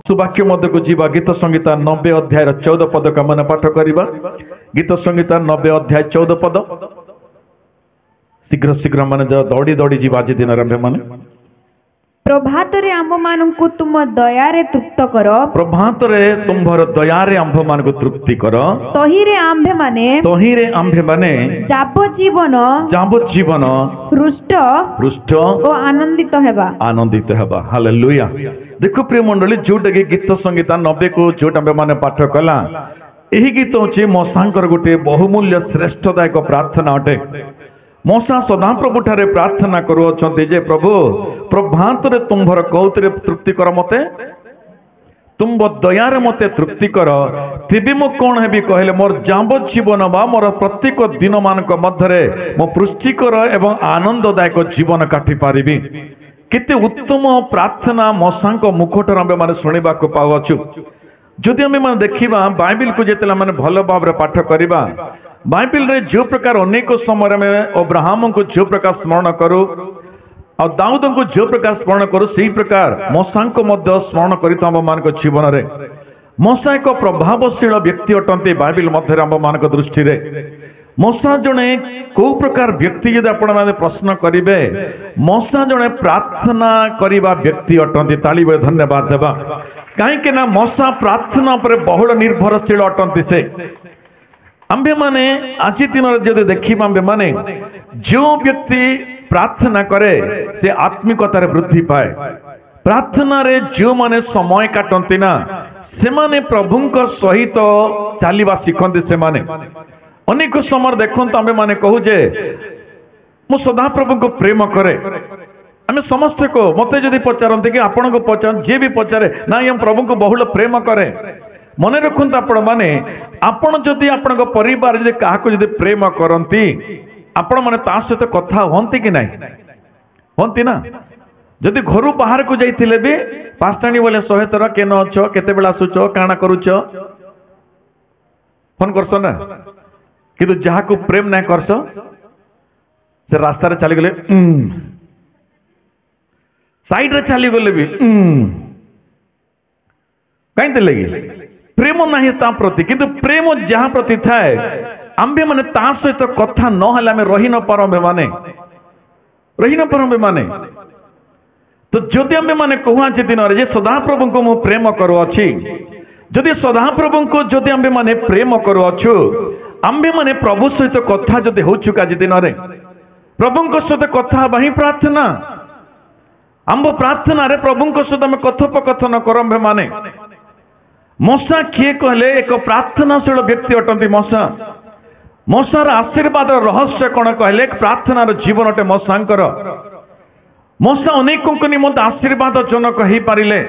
सुवाक्य मध्य को जीवा गीत संहिता 90 अध्याय 14 पद का मन पाठ करवा। गीत संहिता 90 अध्याय 14 पद शीघ्र शीघ्र माने दौड़ी दौड़ी जीवा आज दिन आरंभ माने प्रभात रे आंभ मानकु तुम दया रे तृप्त कर। प्रभात रे तुम्भर दया रे आंभ मान को तृप्ति कर। तहिरे आंभे माने जाब जीवन हृष्ट ओ आनंदित हेबा। हालेलुया। देखो प्रिय मंडली जोटा कि गीत संहिता 90 को जोटा माने पाठ कला यही गीत होची मसांकर गोटे बहुमूल्य श्रेष्ठदायक प्रार्थना अटे। मसा सदाप्रभु ठारे प्रार्थना करुअछन्ति जे प्रभु प्रभात रे तुम्भर कौतरे तृप्ति कर मते तुम दया रे मते तृप्ति कर तिबी मो कोन हेबी कहले मोर जांब जीवन बा मोर प्रत्येक दिन मानक मध्यरे मो पुष्टिकर एवं आनंददायक जीवन काटी पारिबी। केते उत्तम प्रार्थना मसांक मुखटर आमे माने सुनिबा को पावछु। जदि आमे माने देखिबा बाइबल को जेतला माने भलो भाबरे पाठ करिबा बाइबल रे जो प्रकार अनेक समय में अब्राहम को जो प्रकार स्मरण करू और दाऊद को जो प्रकार स्मरण करू सही प्रकार मसा को मध्य स्मरण करितो हम मान को जीवन रे। मसा एक प्रभावशील व्यक्ति अटंती बाइबल मध्य आम मान दृष्टि रे। मसा जने को प्रकार व्यक्ति यदि आपण माने प्रश्न करिवे मसा जने प्रार्थना करिवा व्यक्ति अटंती। ताली बे धन्यवाद देबा काहे के ना मसा प्रार्थना पर बहुल निर्भरशील अटंती से। आंबे माने आज दिन जदि देखिबा आंबे माने जो व्यक्ति प्रार्थना करे से आत्मिकतार वृद्धि पाए। प्रार्थना रे जो माने समय काटंती ना से माने प्रभुंक सहित चालिबा शिखंती। से माने अनेक समय देखंत आंबे माने कहू जे मु सदा प्रभु को प्रेम करे। आमे समस्त को मते जदि पचारंती कि आपण को पचार जे भी पचारे ना हम प्रभु को बहुल प्रेम करे मन रखुत आपण माने आपण जदि आपण परिवार जदि काहाको जदि प्रेम करती आपण माने ता सहित कथा होंती कि नहीं होंती ना। जदि घर बाहर को जाइथिले भी पास्टाणी बोले 100 थर केन अछ केते बेला आसुछ काना करूछ फोन करछ ना किंतु जहा को प्रेम नहीं करछ से रास्ता रे चली गले साइड रे चली गले भी कहीं लगी प्रेम नहीं ता प्रति किंतु प्रेम जहाँ प्रति थाए आंबे माने ता सहित कथा न हला में रही न पारंबे माने तो जदि आंबे माने कहूँ जे दिन रे सदा प्रभु को मु प्रेम करू अछि जदि सदा प्रभु को जदि आंबे माने प्रेम करू अछु आंबे माने प्रभु सहित कथा जदि होछु का जे दिन रे प्रभु को सहित कथा बही प्रार्थना आंबो प्रार्थना रे प्रभु को सहित में कथोपकथन करंबे माने मसा किए कहले एक प्रार्थनाशील व्यक्ति अटंती। मसार आशीर्वाद रहस्य कौन कहले प्रार्थनार जीवन अटे मसांकर। मसा अनेक निमंत आशीर्वाद जनक हो पारे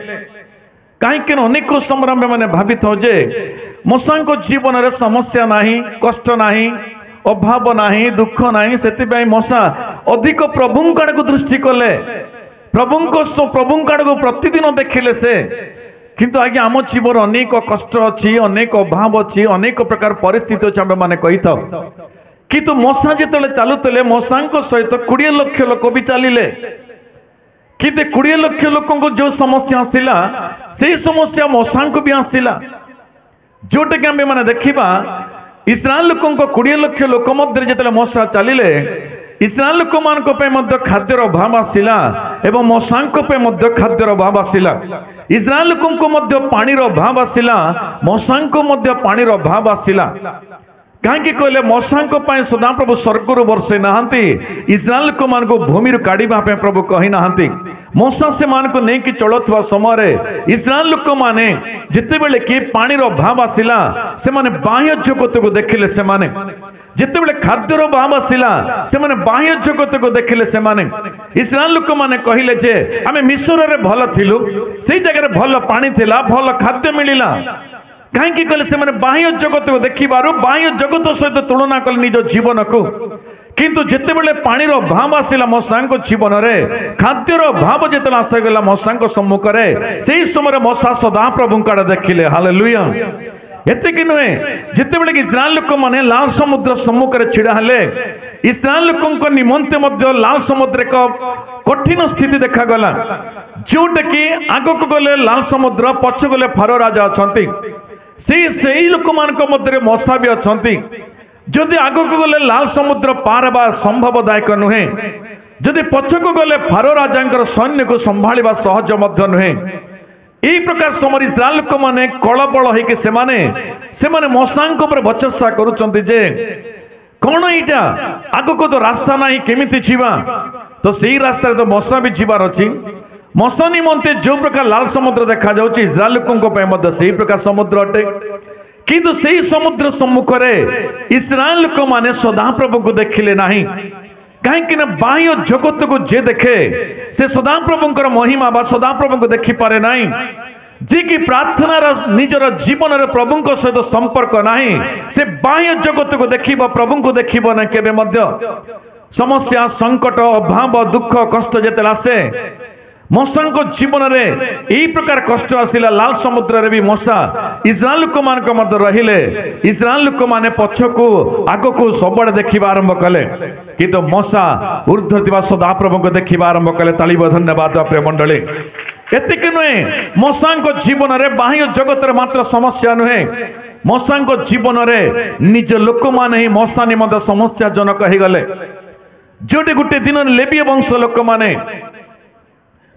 कहीं अनेक समय मैंने भावी था जे मसा जीवन में समस्या नहीं कष्ट नहीं अभाव नहीं दुख नहीं से मसा अधिक प्रभु आड़ को दृष्टि कले प्रभु आड़ को प्रतिदिन देखिले से किंतु आगे आम जीवन अनेक कष्ट अच्छी अनेक अभाव अच्छी अनेक प्रकार परिस्थिति अच्छे आम मैंने कही था किंतु मसा जो चलुले मसा सहित 20 लाख लोक भी चलिले किंतु 20 लाख लोक जो समस्या आसला से समस्या मसा को भी आसला जोटा कि आम मैंने देखा इस्राएल लोक 20 लाख लोक मध्य जो मसा चलिले इस्राएल लोक मान खाद्यर अभाव आसला एवं मसा खाद्यर अभाव आसला। इस्राएल लोक पानीर अभाव आसला मसा पानीर अभाव आसला कहीं कहले मसा सदा प्रभु स्वर्गर वर्षे नहांती इस्राएल लोक मान भूमि काढ़ा प्रभु कही ना मसा से मान को नहीं चलुवा समय इस्राएल लोक मैंने जिते बेले कि पानीर अभाव आसला से माने बाह्य जगत को देखिले से माने जिते बेले खाद्यर अभाव आसला से माने बाह्य जगत को देखिले से माने इस्राएल लोक माने कहिले जे आमे मिस्र रे भल थिलु सेही जगह भल पानी थिला भल खाद्य मिलिला कहीं कहले से माने बाह्य जगत को देखिबारु बाह्य जगत सहित तुलना कले निज जीवन को किंतु जिते बेले पानीर अभाव आसला मसा जीवन में खाद्यर अभाव जिते आसगला मसा सम्मुख में से समय मसा सदा प्रभु आड़े देखिले। हालेलुया। एतिक नुहे जितेबले कि इस्राएल लोक माने लाल समुद्र सम्मुख में छिड़ा हेले इस्राएल लोकों निमंते मध्य लाल समुद्र एक कठिन स्थिति देखागला जोटा कि आगक गले लाल समुद्र पछ गले फारो राजा अच्छा से लोक मध्य मशा भी अच्छा जदि आगक गले लाल समुद्र पार हेबा संभवदायक नुहे जदि पछक गले फारो राजा सैन्य को संभाळिबा सहज मध्य नुहे यही प्रकार समय इस्राएल लोक माने कलबल होइके सेमाने मशांक पर बचसा करुचंती जे कौन एटा आगको तो रास्ता नहीं केमिति छिबा तो सही रास्ता तो मशा भी छिबार अछि मशा निमंते जो प्रकार लाल समुद्र देखा जाउछि इस्राएल लोकंको पे मध्य सही प्रकार समुद्र अटे किंतु सही समुद्र सम्मुख रे इस्राएल लोक माने सदाप्रभु को देखिले नहीं कहीं बाह्य जगत को जे देखे से सदाप्रभुंकर महिमा बा सदाप्रभु को देखि पारे नहीं जी की प्रार्थनार निजर जीवन प्रभु सहित संपर्क नहीं से बाह्य जगत को देखिब प्रभु को देखिब ना केबे मध्य समस्या संकट अभाव दुख कष्ट जेते आसे मशा जीवन रे यही प्रकार कष्ट आसिला लाल समुद्र रे भी मशा इस्राएल लोक मान मध्य रहिले इस्राएल लोक माने पछकू आगकू सबड़े देखिबा आरंभ कले किंतु मशा ऊर्ध्व दिवा सदाप्रभु को देखिबा आरंभ कले तालिब धन्यवाद प्रिय मंडली एतिक नुहे मशा जीवन रे बाह्य जगत रे मात्र समस्या नुहे मशा जीवन रे निज लोक माने ही मशा निमंत समस्या जनक हो गले जोटे गोटे दिन लेवी वंश लोक माने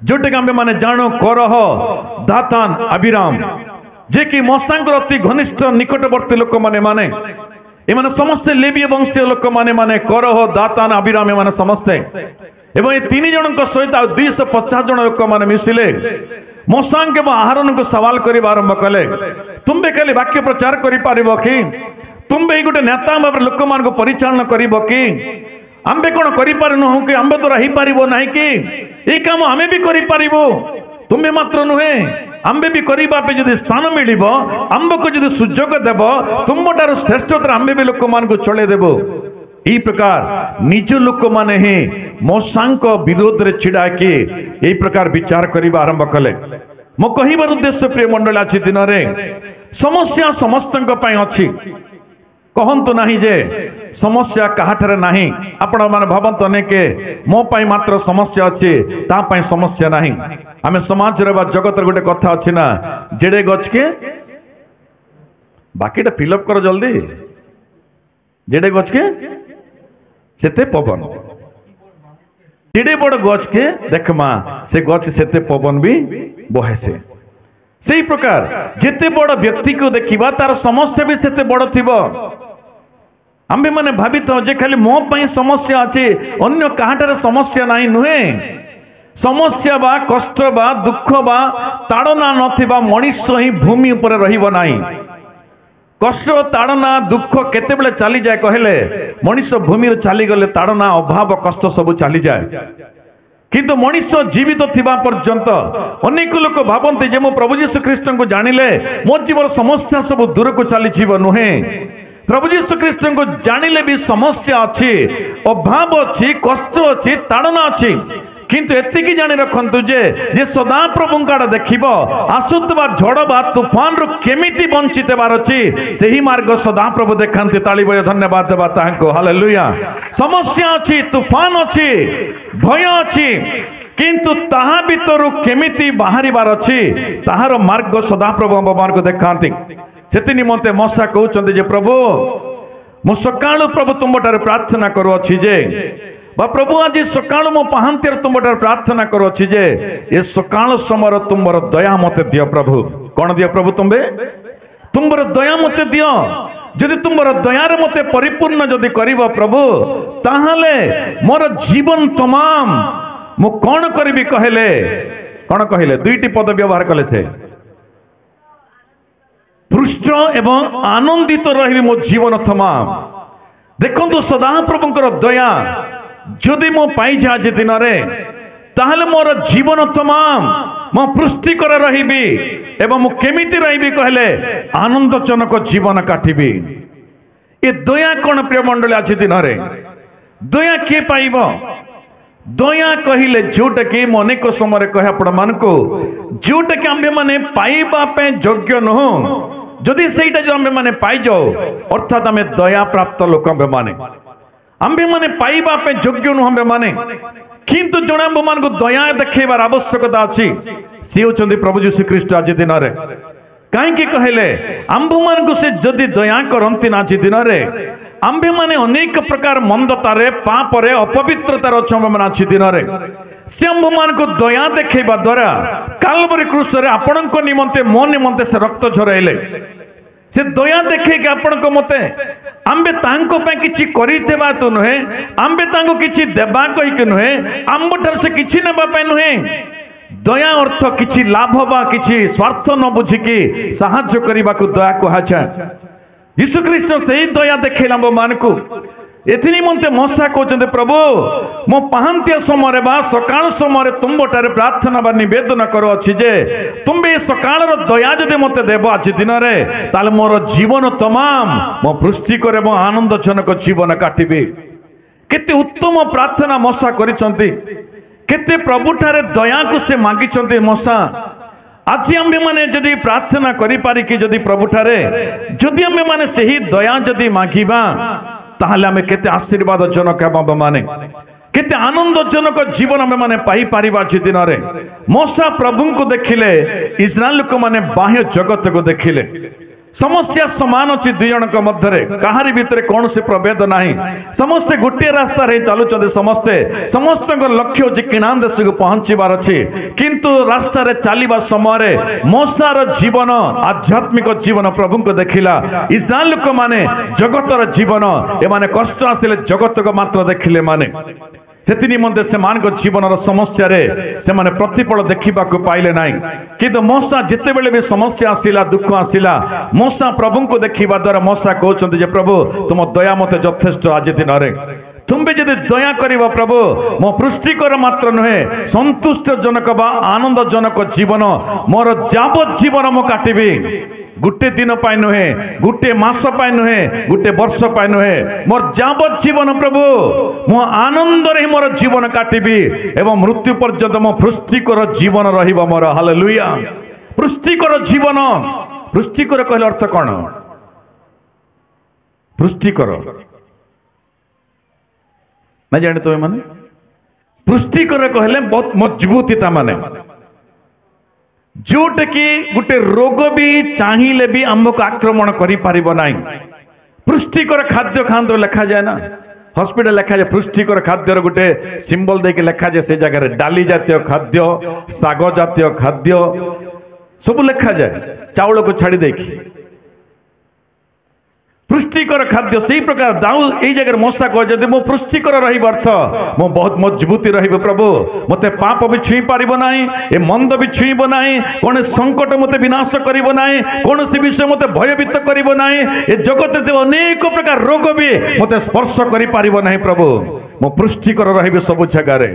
जोटे आमे माने जानो करह दातान अबिराम जे कि मशांकर अति घनिष्ठ निकटवर्ती लोक माने एमाने समस्ते लेवी वंशीय लोक माने करह दातान अबिराम एमाने समस्ते एवं ये तीन जन सहित 250 जन लोक माने मिसिले मशांक एवं आहारन को सवाल कर आरंभ कले तुम्बे खाली वाक्य प्रचार करि पारिबो कि तुम्बे गोटे नेता भाव लोक मान को परिचालन करिबो कि आंबे कौन करिपारनु कि आंबे द्वारा ही पारिबो नहीं कि ये काम आमे भी करिपारिबो तुम्हें मात्र नुहे आंबे भी करिबा पे जदि स्थान मिलिबो आंबे को जदि सुजोग देबो तुमटार श्रेष्ठतर आंबे भी लोक मान को चले देबो ई प्रकार निज लोक माने ही मशांक विरोध रे छिड़ा के ई प्रकार विचार करिबा आरंभ कले मो कहिबार उद्देश्य प्रिय मंडल अछि दिन रे समस्या समस्तक पय अछि कहंतु नहीं जे समस्या काहाठरे नहीं आपण माने भावंत ने के मो पई मात्र समस्या अछि ता पई समस्या नहीं आमे समाज रे बा जगत रे गोटे कथा अछि ना जेडे गछ के बाकीटा फिलअप कर जल्दी जेडे गछ के सेते पवन जेडे बड़ गछ के देखमा से गछ सेते पवन भी बहे से सही प्रकार जेते बड़ व्यक्ति को देखिबा तार समस्या भी सेते बड़ थिबो आम्बे माने भावित जे खाली मो पई समस्या अछि अन्य काहाटर समस्या नाही नुहे समस्या बा कष्ट बा दुख बा ताड़ना नथिबा मनुष्य ही भूमि ऊपर रहिबो नाही कष्ट ताड़ना दुख केते बेले चली जाए कहले मनुष्य भूमि रे चली गले ताड़ना अभाव कष्ट सब चली जाए किंतु मनुष्य जीवित थिबा पर्यंत अनेक लोक भावन्ते जे मो प्रभु यीशु ख्रीष्ट को जानिले मो जीवन समस्या सब दूर को चली जीव नुहे प्रभु यीशु ख्रीष्ट को जानिले भी समस्या अच्छी अभाव अच्छी कष्ट अच्छी ताड़ना अच्छी किंतु एतिकी जानी रखंतु जे सदा प्रभु काड़ देखिब आसुतबा झड़ बा तूफान रु केमिति वंचित बार अछि सेही मार्ग सदा प्रभु देखांती ताली बय धन्यवाद देबा तांको हालेलुया समस्या अछि तूफान अछि भय अछि किंतु ताहा भितरु केमिति बाहरिबार अछि ताहार मार्ग सदा प्रभु भगवान को देखांती सेति निमंते मशा कहउचंती जे प्रभु मु सकाळु प्रभु तुमठार प्रार्थना करू अछि जे बा प्रभु आज सकाळ मो पहांतिर तुमठार प्रार्थना करू अछि जे ए सकाळ समर तुमर दया मते दियो प्रभु कोन दियो प्रभु तुमर दया मते दियो जदि तुमर दयार मते परिपूर्ण जदि करिवो प्रभु ताहाले मोर जीवन तमाम मु कोन करबी कहले दुईटी पद व्यवहार कले से पृष्ठ एवं आनंदित रही मो जीवन तमाम देखंतु सदा प्रभुंकर दया जदि मो पाई जा जे दिन रे ताहले मोर जीवन तमाम मो पृष्टिकर रहिबी एवं मु केमिति रहिबी कहले आनंदजनक जीवन काटिबी ए दया कोन प्रिय मंडली अछि दिन रे दया के पाइबो दया कहिले जोटा कि अनेक समय कहे आपण मान को जोटा कि आम्भे माने पाइबा पे योग्य नहो जदि सेटा जो आम्भे माने पाई जाओ अर्थात आमे दया प्राप्त लोक आम्भे माने पाइबा पे योग्य नु आम्भे माने किंतु जणे आम्भ मान को दया देखैबार आवश्यकता अछि से होचंदी प्रभु यीशु ख्रीष्ट आज दिन रे कहीं कहले आम्भ मान को से जदि दया करंती ना आज दिन रे आम्भे माने अनेक प्रकार मंदतारे पापरे अपवित्रतार अछम माने आज दिन रे से आम्भ मान को दया देखैबा द्वारा काल्वरी क्रूस रे आपणक निमंते मो निमंते से रक्त झराइले से दया देखे कि आपण को मते आम्बे तांको पे किछि करितेबा तो नहे आम्बे तांको किछि देबा कहि के नहे आम्बठर से किछि नेबा पे नहे दया अर्थ किछि लाभ बा किछि स्वार्थ न बुझी कि सहाय्य करबा को दया कहाछा यीशु ख्रीष्ट सेही दया देखेला मान को एथि निमंते मोसा कहते प्रभु मो पहांतिया समय बा सकाल समय तुम्बटारे प्रार्थना बा निवेदन करो अछि जे तुम्बे सकाल दया जदि मते देबो आज दिन रे ताले मोर जीवन तमाम मो पृष्टि करे मो आनंदजनक जीवन काटिबे केते उत्तम प्रार्थना मोसा करिसंती केते प्रभुठारे दया को से मागिसंती मोसा आज आम्भे माने जदि प्रार्थना करि पारि कि जदि प्रभुठारे जदि आम्भे माने सेही दया जदि मागिबा ताहले आमे केते आशीर्वाद जनक हम माने केते आनंदजनक जीवन आमे माने पाई पारिबा जे दिन रे मोसा प्रभु को देखिले इस्राएल लोक माने बाह्य जगत को देखिले समस्या समान अछि दुई जनक मध्य कहारी भितर कौन से प्रभेद नहीं समस्ते गोटे रास्ता रे चलुचंदे समस्त लक्ष्य अछि किनान देश को पहुंचीबार अछि किंतु रास्ता रे चलीबा समय मोसार जीवन आध्यात्मिक जीवन प्रभु को देखिला इस्राएल लोक माने जगतर जीवन ए माने कष्ट आसिले जगत को मात्र देखिले माने से निमंते से मान जीवन समस्या रे से माने प्रतिफल देखा पाइले नाई किंतु मोसा जिते बेले भी समस्या आसिला दुख आसिला मोसा प्रभु को देखा द्वारा मोसा कहते जे प्रभु तुम दया मते यथेष्ट आज दिन रे तुम्बे जदि दया करिबा प्रभु मो पृष्टिकर मात्र नुहे संतुष्ट जनक बा आनंद जनक जीवन मोर जावत जीवन मो काटिबी गुटे दिन पाई नुहे गुटे मास पाई नुहे गुटे वर्ष पाई नुहे मोर जावत जीवन प्रभु मो आनंद रे मोर जीवन काटिबी एवं मृत्यु पर्यंत मो पृष्टिकर जीवन रहिबा मोर हालेलुया पृष्टिकर जीवन पृष्टिकर कहले अर्थ कौन पृष्टिकर ना जाने तो माने पृष्टिकर कहले बहुत मजबूती माने जोटे कि गोटे रोग भी चाहिए भी आमको आक्रमण करि पारिबो नाही पृष्टिकर खाद्य खांतो लिखा जाए ना हॉस्पिटल लिखा जाए पृष्टिकर खाद्यर गोटे सिंबल देके लिखा जाए से जगह डाली जातीय खाद्य साग जातीय खाद्य सब लिखा जाए चाउल को छाड़ी देखी पृष्टिकर खाद्य से प्रकार दाऊ यही जगह मोसा कह मो पृष्टिकर अर्थ मो बहुत मजबूती रही प्रभु मते पाप भी छुई पार ना ए मंद भी छुईब ना कौन संकट मते विनाश कर कौन विषय मते भयभीत कर जगत अनेक प्रकार रोग भी मते स्पर्श कर प्रभु मो पृष्टिकर रही सब जगह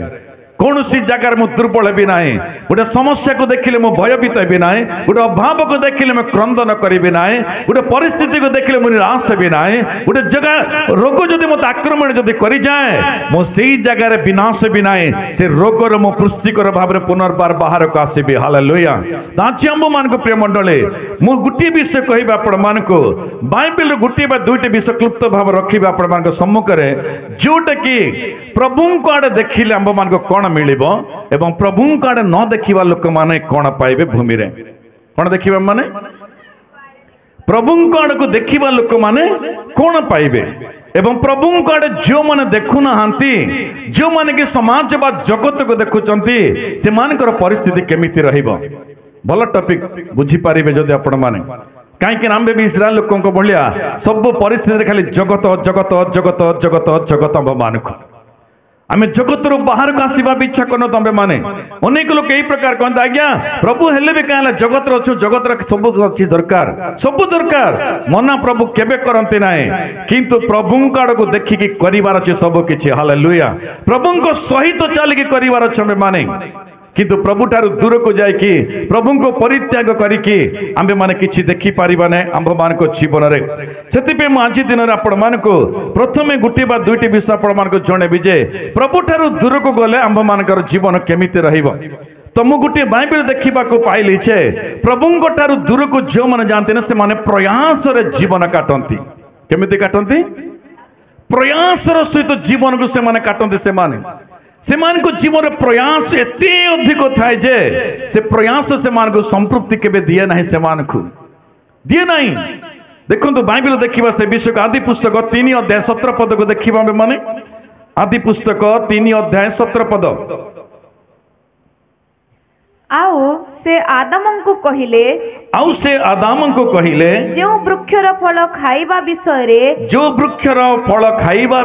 कौन सी जगार मु दुर्बल भी ना गोटे समस्या को देखिले मु भयभीत भी ना गोटे अभाव को देखिले मैं क्रंदन करी ना गोटे परिस्थिति को देखिले मुझे निराश भी ना गोटे जगह रोग जदि मत आक्रमण जदि करी जाए मो से जगार विनाश भी ना से रोगर मो पुष्टिकर भाव में पुनर्बार बाहर को आसबि हालेलुया ताची आम मान को प्रिय मंडली मु गोटे विषय कहबा आपण मान को बाइबल गोटे बा दुईटी विषय क्लुप्त भाव रखिबा आपण मान सम्मुख में जोटा कि प्रभु को आड़े देखिले आम मान को कौन मिलिबो एवं प्रभु को आड़े न देखिबा लोक माने कौन पाइबे भूमि रे कौन देखिबा माने प्रभु को आड़े को देखिबा लोक माने कौन पाइबे एवं प्रभु को आड़े जो माने देखु नहांती जो माने कि समाज बा जगत को देखुचंती से मानकर परिस्थिति केमिति रहिबो भल टॉपिक बुझी पारिबे जदि आपण माने कहीं आम भी इस्राएल लोकों को भलिया सब परिस्थिति खाली जगत जगत जगत जगत जगत मान को आम जगत रू बाहर को आसवा भी इच्छा करन तंबे माने अनेक लोग यही प्रकार कहते आज्ञा प्रभु हेले भी कहला जगत अच्छु जगत सब अच्छी दरकार सब दरकार मना प्रभु केबे करंती नाही किंतु प्रभु आड़ को देखिकी करिवार अछि सब किछि हालेलुया प्रभु को सहित चलिकी करिवार अछि माने किंतु प्रभु ठारू दूर को जाइकी प्रभु को परित्याग करिकी आंबे माने किछि देखि पारिबा नै आंब मान को जीवन रे सेति पे म आज दिन रे आपण मान को प्रथमे गुटी बा दुईटी विषय आपण मान को जणेबी जे प्रभु ठारू दूर को गले आंब मानकर जीवन केमिति रहिबो तुम गोटे बाइबल देखा पाइली छे प्रभु ठारू दूर को जो मैंने जानते ना से प्रयास रे जीवन काटती केमिति काटती प्रयास सहित जीवन को से काटती से जीवन प्रयास एते अधिक थाए जे से प्रयास से संतृप्ति केबे दिए ना से दिए ना देखो बाइबल देखा से विषय को आदि पुस्तक 3 अध्याय 17 पद को देखा माने आदि पुस्तक 3 अध्याय 17 पद आउ से आदम को कहिले जो वृक्षर फल खाइबा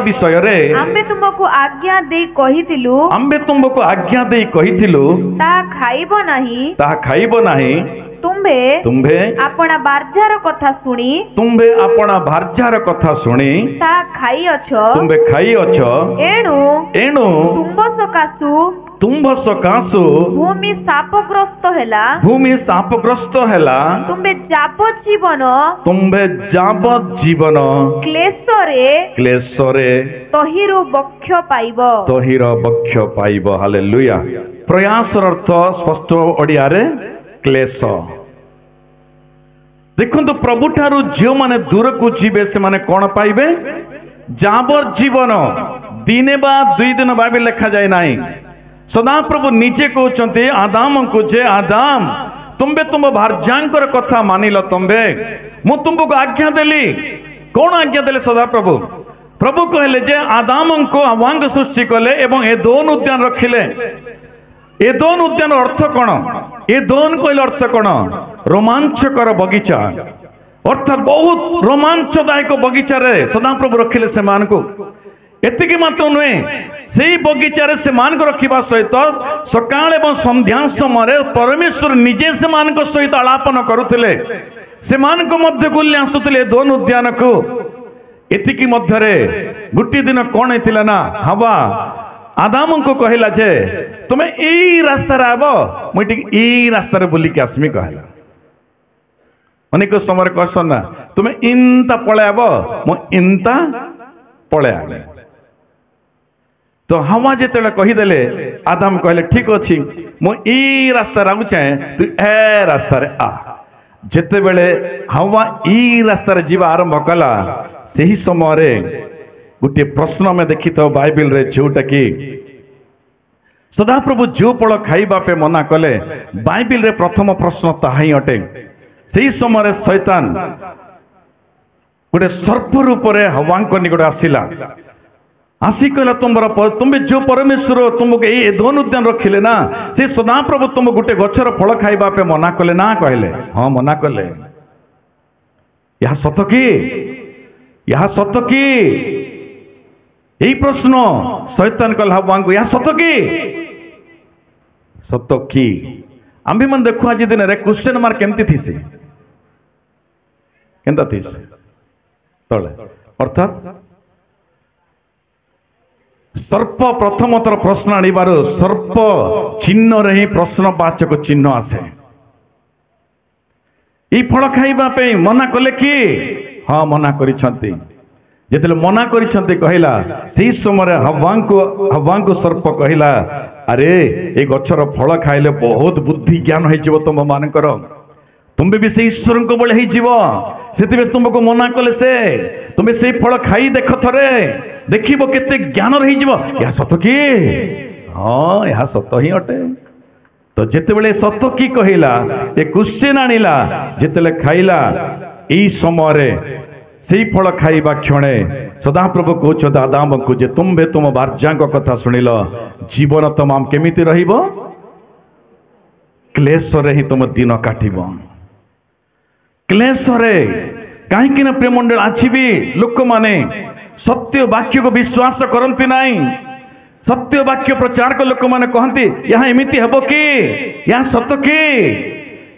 विषय रे आम्बे तुमको आज्ञा दे कहिथिलु ता खाइबो नाही तुम्भे अपना बार्जार कथा शुणी ता खाई अछ एणु तुम्भ सकाशु भूमि शापग्रस्त हैला तुम्बे जाब जीवन क्लेशरे तहिर बक्ष पाइब हालेलुया प्रयास अर्थ स्पष्ट ओडिया रे क्लेश देखो प्रभु ठारू जो माने दूर को जीवे से माने कौन पाइबे जाबर जीवन दिने बा 2 दिन बाइबल लिखा जाए नहीं सदा प्रभु नीचे कहते आदाम को जे आदाम तुम्बे तुम भार्यांकर कथा मानिल तुम्बे मु तुमको आज्ञा देली कौन आज्ञा देले सदा प्रभु कहले जे आदाम को अवांग सृष्टि कले एवं एदोन उद्यान रखिले एदोन उद्यान अर्थ कौन एदोन कहले अर्थ कौन रोमांचकर बगीचा अर्थात बहुत रोमांचदायक बगीचा रे सदा प्रभु रखिले से मान को एतिकी मात्र नुहे से बगीचार से मान को रखा सहित सकाल एवं संध्या समय परमेश्वर निजे से मान को सहित आलापन करुले से मान को मध्य गुल्ले आसुले दोन उद्यान को एतिकी मध्य गोटे दिन कौन होता ना हवा आदाम को कहला जे तुम्हें यही रास्तार आब मुझे यही रास्तार बुलिक आसमी कहला अनेक समय कहसन ना तुम्हें इंता पलै आब मु इंता पलै आले तो हवा जिते कहीदेले आदाम कहले ठीक अच्छी मुझे रास्तार आऊचे तू ए रास्तार आ जिते बेले हवा ई रास्तार जीवा आरंभ कला से ही समय गोटे प्रश्न में देखी तो बाइबल रे जोटा कि सदाप्रभु जो फल खाइबा पे मना कले बाइबल रे प्रथम प्रश्न ताहा ही अटे से समय शैतान गोटे सर्प रूप से हवांक निकट आसिला आसी कहला तुम्हें जो परमेश्वर तुमको ये दोन उद्यान रखिले ना से सदाप्रभु तुम गोटे गछर फल खाइबा पे मना कले ना कहले हाँ मना कले यह सत कि यही प्रश्न शैतान कल हवांक यह सत कि आम्भे मन देखु आज दिन रे क्वेश्चन मार्क केमती थीसी केनता थीस तले अर्थात सर्प प्रथम थर प्रश्न आनिबार सर्प चिन्ह रे ही प्रश्नवाचक चिन्ह आसे ई फल खाइबा पे मना कले कि हाँ मना करिसंती जेतले मना करिसंती कहिला सेही समय हवांको सर्प कहिला अरे ए गछर फल खाइले बहुत बुद्धि ज्ञान होई जीव तुम मानकर तुम्बे भी से ईश्वर को बळे होई जीव सेतिबे तुमको मना कले से तुम्बे से फल खाई देख थरे देखिबो केते ज्ञान रही जीव या सत कि हाँ या सत ही अटे तो जेते बेले सत कि कहिला ए क्वेश्चन आनिला जेतेले खाइला ई समय रे सेही फल खाइबा क्षणे सदाप्रभु कहते आदाम को जे तुम्बे तुम बार्जांक कथा शुणिल जीवन तमाम केमिति रहिबो क्लेश रे ही तुम दिन काटिबो क्लेश रे कहीं ना प्रेमंडल आज भी लोक माने सत्य वाक्य को विश्वास करती नहीं सत्य वाक्य प्रचार को लोक माने कहती यहाँ एमिति हेबो कि यहाँ सत कि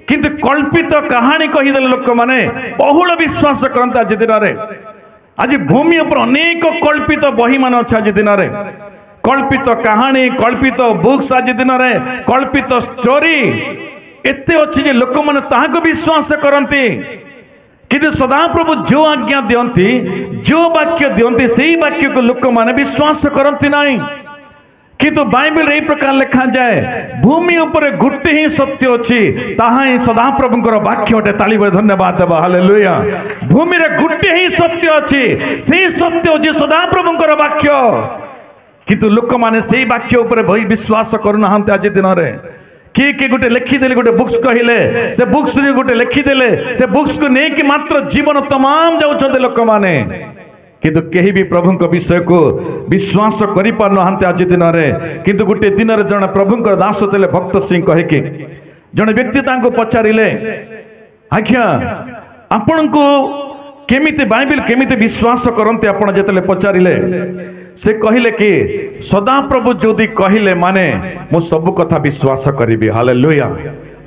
किंतु कल्पित कहानी कहीदेले लोक माने बहुल विश्वास करते आज दिन में आज भूमि पर अनेक कल्पित बही मान अच्छे आज दिन में कल्पित कहानी कल्पित बुक्स आज दिन में कल्पित स्टोरी एते अच्छी लोक मैंने ताहाको विश्वास करती किंतु सदाप्रभु जो आज्ञा दियंती जो वाक्य दियंती से वाक्य को लोक मैंने विश्वास करती नहीं किंतु बाइबल यही प्रकार लिखा जाए भूमि ऊपर गोटे ही सत्य अच्छी ताहा ही सदाप्रभुंकर वाक्य अटे ताली बजाई धन्यवाद देवा हालेलुया भूमि रे गोटे ही सत्य अच्छी से सत्य अच्छी सदाप्रभुंकर वाक्य किंतु लोक माने से वाक्य ऊपर भई विश्वास करूना आज दिन में किए गोटे लिखिदेले गोटे बुक्स कहले से बुक्स गोटे लिखिदेले से बुक्स को लेकिन मात्र जीवन तमाम जाउछन्ते लोक माने किंतु केही भी प्रभु विषय को विश्वास करि पारन हांते आज दिन में किंतु गोटे दिन में जन प्रभु दास देले भक्त सिंह कहिके जन व्यक्ति तांको पचारिले आज्ञा आपण को केमिति बाइबल केमिति विश्वास करते आपण जेतले पचारिले से कहले कि सदा प्रभु जोदी कहले माने मु सब कथा विश्वास करिबी हालेलुया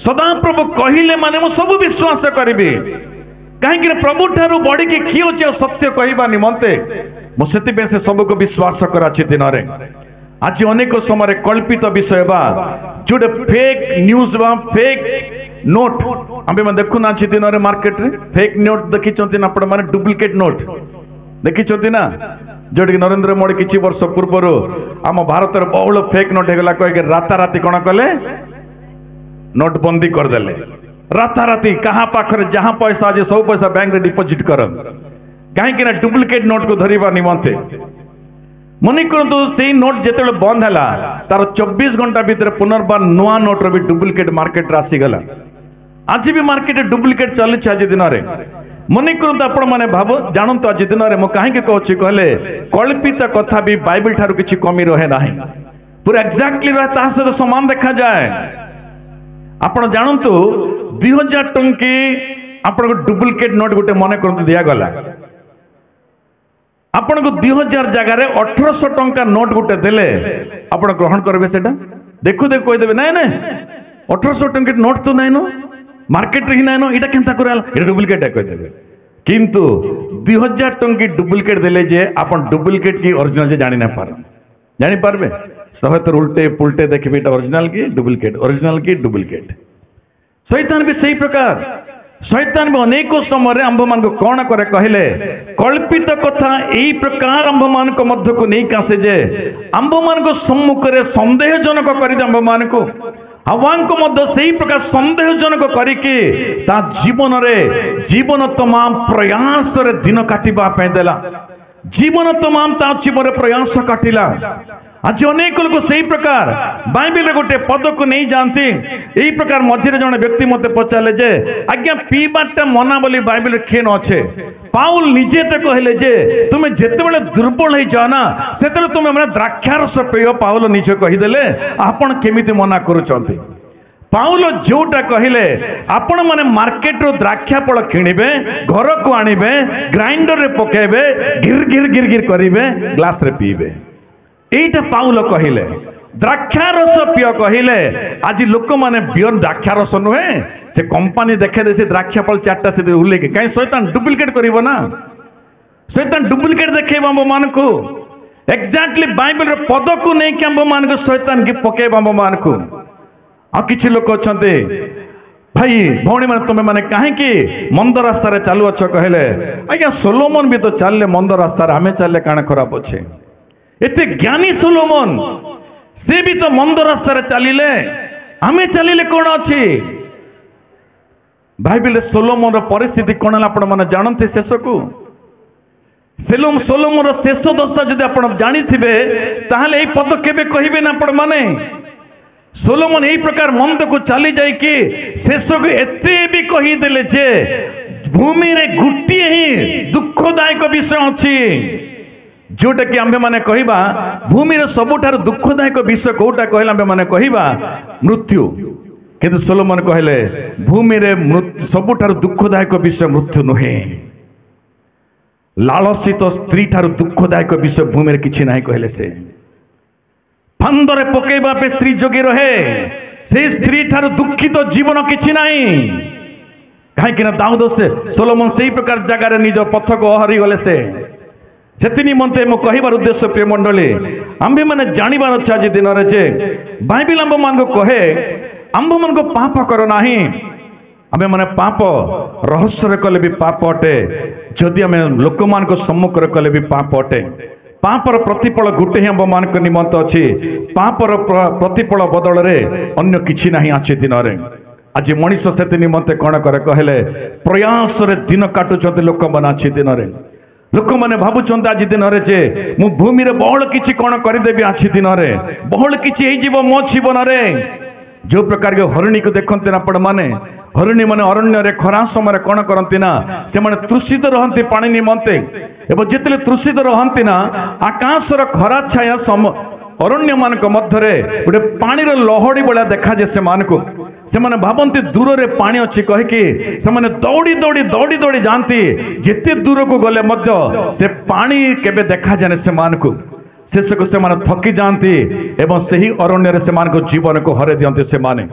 सदा प्रभु कहले माने मु सब विश्वास करिबी कहीं प्रभु ठारू बढ़ी कि किए अच्छे सत्य कहवा निमंते मुझे से सबको विश्वास कराची दिन में आज अनेक समय कल्पित विषय बा जोटे फेक न्यूज बा फेक नोट आम देखुना दिन में मार्केट रे फेक नोट देखी आपण मैंने डुप्लिकेट नोट देखी ना जोटि नरेंद्र मोदी किछि वर्ष पूर्व आम भारत बहुल फेक नोट होगा कह राताराति कौन कले नोटबंदी करदे राताराति कहा पाखरे जहां पैसा आज सब पैसा बैंक रे डिपोजिट कर कहीं डुप्लिकेट नोट को धरिबा निमंते मने करतु से नोट जेते बंद है तार 24 घंटा भीतर पुनर्बार नुआ नोट रो भी डुप्लिकेट मार्केट रे आसी गला आज भी मार्केट डुप्लिकेट चली आज दिन में मने करतु आपण माने भाव जानतु आज दिन में मु काहे कहछि कहले कल्पित कथा भी बाइबल ठारू किछि कमी रहे नाही पूरा एक्जाक्टली रहे ता सहित समान देखा जाए आपण जानतु 2000 टंकी आपण डुप्लिकेट नोट गोटे मन कर दिया गला आपण को 2000 जगह 1800 टंका नोट गोटे देले आपण ग्रहण करबे सेटा देखु देखु कहि देबे नै नै 1800 टंकी नोट तो नै नो मार्केट रे नै नो एटा केनता कराल एटा डुप्लिकेट है कहि देबे किंतु 2000 टंकी डुप्लिकेट देले जे आपण डुप्लिकेट की ओरिजिनल जे जानि ना पारबे सहे तो उल्टे पुल्टे देखबे एटा ओरिजिनल की डुप्लिकेट शैतान भी सही प्रकार शैतान भी अनेक समय आंभ मान को कौन करे कहले कल्पित कथा यही प्रकार आंभ मान को मध्य को नहीं आसे जे आंभ मान को सम्मुख में संदेहजनक कर आंभ मान को हवान को मध्य सही प्रकार संदेहजनक करके ता जीवन रे जीवन तमाम प्रयास रे दिन काटिबा पे देला जीवन तमाम ता जीवन प्रयास काटिला आज अनेक लोग सही प्रकार बाइबल गोटे पद को नहीं जानती यही प्रकार मझे जन व्यक्ति मत पचारे जे आज्ञा पीबाटा मना बोली बाइबल किए न अच्छे पाउल निजे तो कहले जे तुम्हें जिते दुर्बल हो जाओ ना से तुम्हें मैंने द्राक्षारस पेय पाउल निजे कहीदेले आपण केमिति मना करुचंती पाउल जोटा कहले आपण माने मार्केट रो द्राक्षा फल किणिबे घर को आनिबे ग्राइंडर रे पकेबे गिर गिर गिर गिर करिबे ग्लास रे पीबे एटा पाउल कहले द्राक्षारस पिय कहले आज लोक माने बियर द्राक्षारस नुहे से कंपनी देखे दे से द्राक्षाफल 4टा से उल्ले के कहीं शैतान डुप्लिकेट करिवो ना शैतान डुप्लिकेट देखेबा हम मान को एग्जैक्टली बाइबल रे पद को नहीं कि हम मान को शैतान की पकेबा हम मान को आ किछि लोक अछंते भाई भौणी माने तुम माने काहे कि मंद रास्ता रे चालू अछ कहले आज्ञा सोलोमन भी तो चलले मंद रास्ता रे हमें चलले काना खराब अच्छे एते ज्ञानी सोलोमन से भी तो मंद रास्ता रे चलिले हमें चलिले कौन अच्छी बाइबल सोलोमन परिस्थिति कौन है आपण माने जानते शेष को सोलोमन शेष दशा जदि आपण जानी थे ताहले एई पद केबे कहिबे ना आपण माने सोलोमन यही प्रकार मंद को चली जाए कि शेष को एते भी कहीदेले जे भूमि रे गुटी ही दुखदायक विषय अच्छी जोटा कि आम्भे माने कहिबा भूमि रे सबुठार दुखदायक विषय कोटा कहले आम्भे माने कहिबा मृत्यु किंतु सोलोमन कहले भूमि रे सबुठार दुखदायक विषय मृत्यु नुहे लालसित स्त्री ठार दुखदायक विषय भूमि रे किछि नाही कहले से फंदरे पकेबा पे स्त्री जोगी रहे से स्त्री ठार दुखित जीवन किछि नाही कहीं दाऊद से सोलोमन से प्रकार जगार निज पथ को हरी गले से निमंते मो कहबार उद्देश्य प्रिय मंडली आम्भे माने जानिबार अछि आज दिन रे जे बाइबल आम्भ मान को कहे आम्भ मान को पाप कर नाही आम्भे माने पाप रहस्य रे कले भी पाप अटे जदि आमे लोक मान को सम्मुख रे कले भी पाप अटे पापर प्रतिफल गोटे ही आम मान निमंत अच्छी पापर प्रतिफल बदल अन्य किसी ना आज दिन में आज मनीष से निमंते कौन करे कहले प्रयास रे दिन काटुंट लोक मैंने आज दिन में लोक मैंने भावुंट आज दिन में जे मु भूमि रे बहुल किसी कौन करदेवी आज दिन में बहुल किसी मो जीवन में जो प्रकार के हरिणी को देखते ना आपण मैंने हरिणी मैंने अरण्य खरा समय कौन करती ना से मैंने तृषित रहती पानी निमंते एवं जिते तृषित रहती ना आकाशर खरा छाया अरण्य मान मध्य गोटे पानी लहड़ी भाया देखा जाए से माने भावती दूर रे पानी अच्छी कहीकि से दौड़ी दौड़ी दौड़ी दौड़ी जाती जिते दूर को गले मध्य से पानी केबे देखा जाए से शेष को से थकी जाती एवं सही अरण्य रे से जीवन को हरे दियंते से माने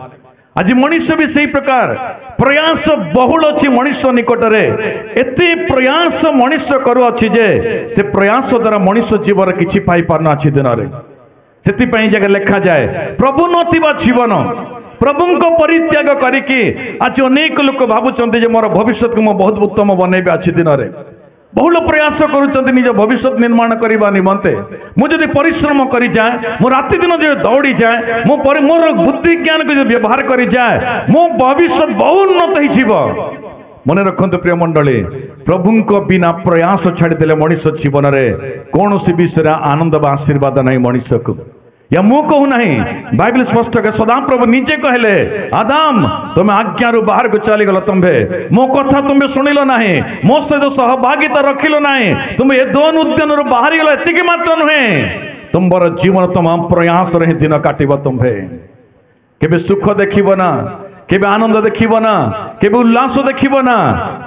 आज मनुष्य भी सही प्रकार प्रयास बहुल अच्छी मनुष्य निकट में एते प्रयास मनुष्य करुअछि जे से प्रयास द्वारा मनुष्य जीवन किछि पाई पारना अछि दिन रे सेति जगह लिखा जाए प्रभु नथिबा जीवन प्रभु को परित्याग करिकी आज अनेक लोक भावुंट जे मोर भविष्य को मो बहुत उत्तम बनैबे अछि दिन रे बहुल प्रयास करुँच निज भविष्य निर्माण करने निमंते मुझे परिश्रम कर जाए मो राति दिन जो दौड़ी जाए मोर बुद्धि ज्ञान को जो व्यवहार कर जाए मो भविष्य बहुत उन्नत हो मन रखते प्रिय मंडली प्रभु को बिना प्रयास छाड़देले मनुष्य जीवन में कौन सी विषय आनंद व आशीर्वाद नहीं मनुष्य को या मु कहू ना बाइबल स्पष्ट के सदा प्रभु निजे कहले आदाम तुम्हें आज्ञारू बाहर को चली गल तुम्हें मो कथा तुम्हें शुणिल ना मो सहित सहभागिता रखिल ना तुम्हें ए दोन उद्यान बाहरी गल एति मात्र नुहे तुम्हार जीवन तुम प्रयास रे दिन काटब तुम्हें केबे सुख देखिब ना केबे आनंद देखिब ना केबे उल्लास देखिब ना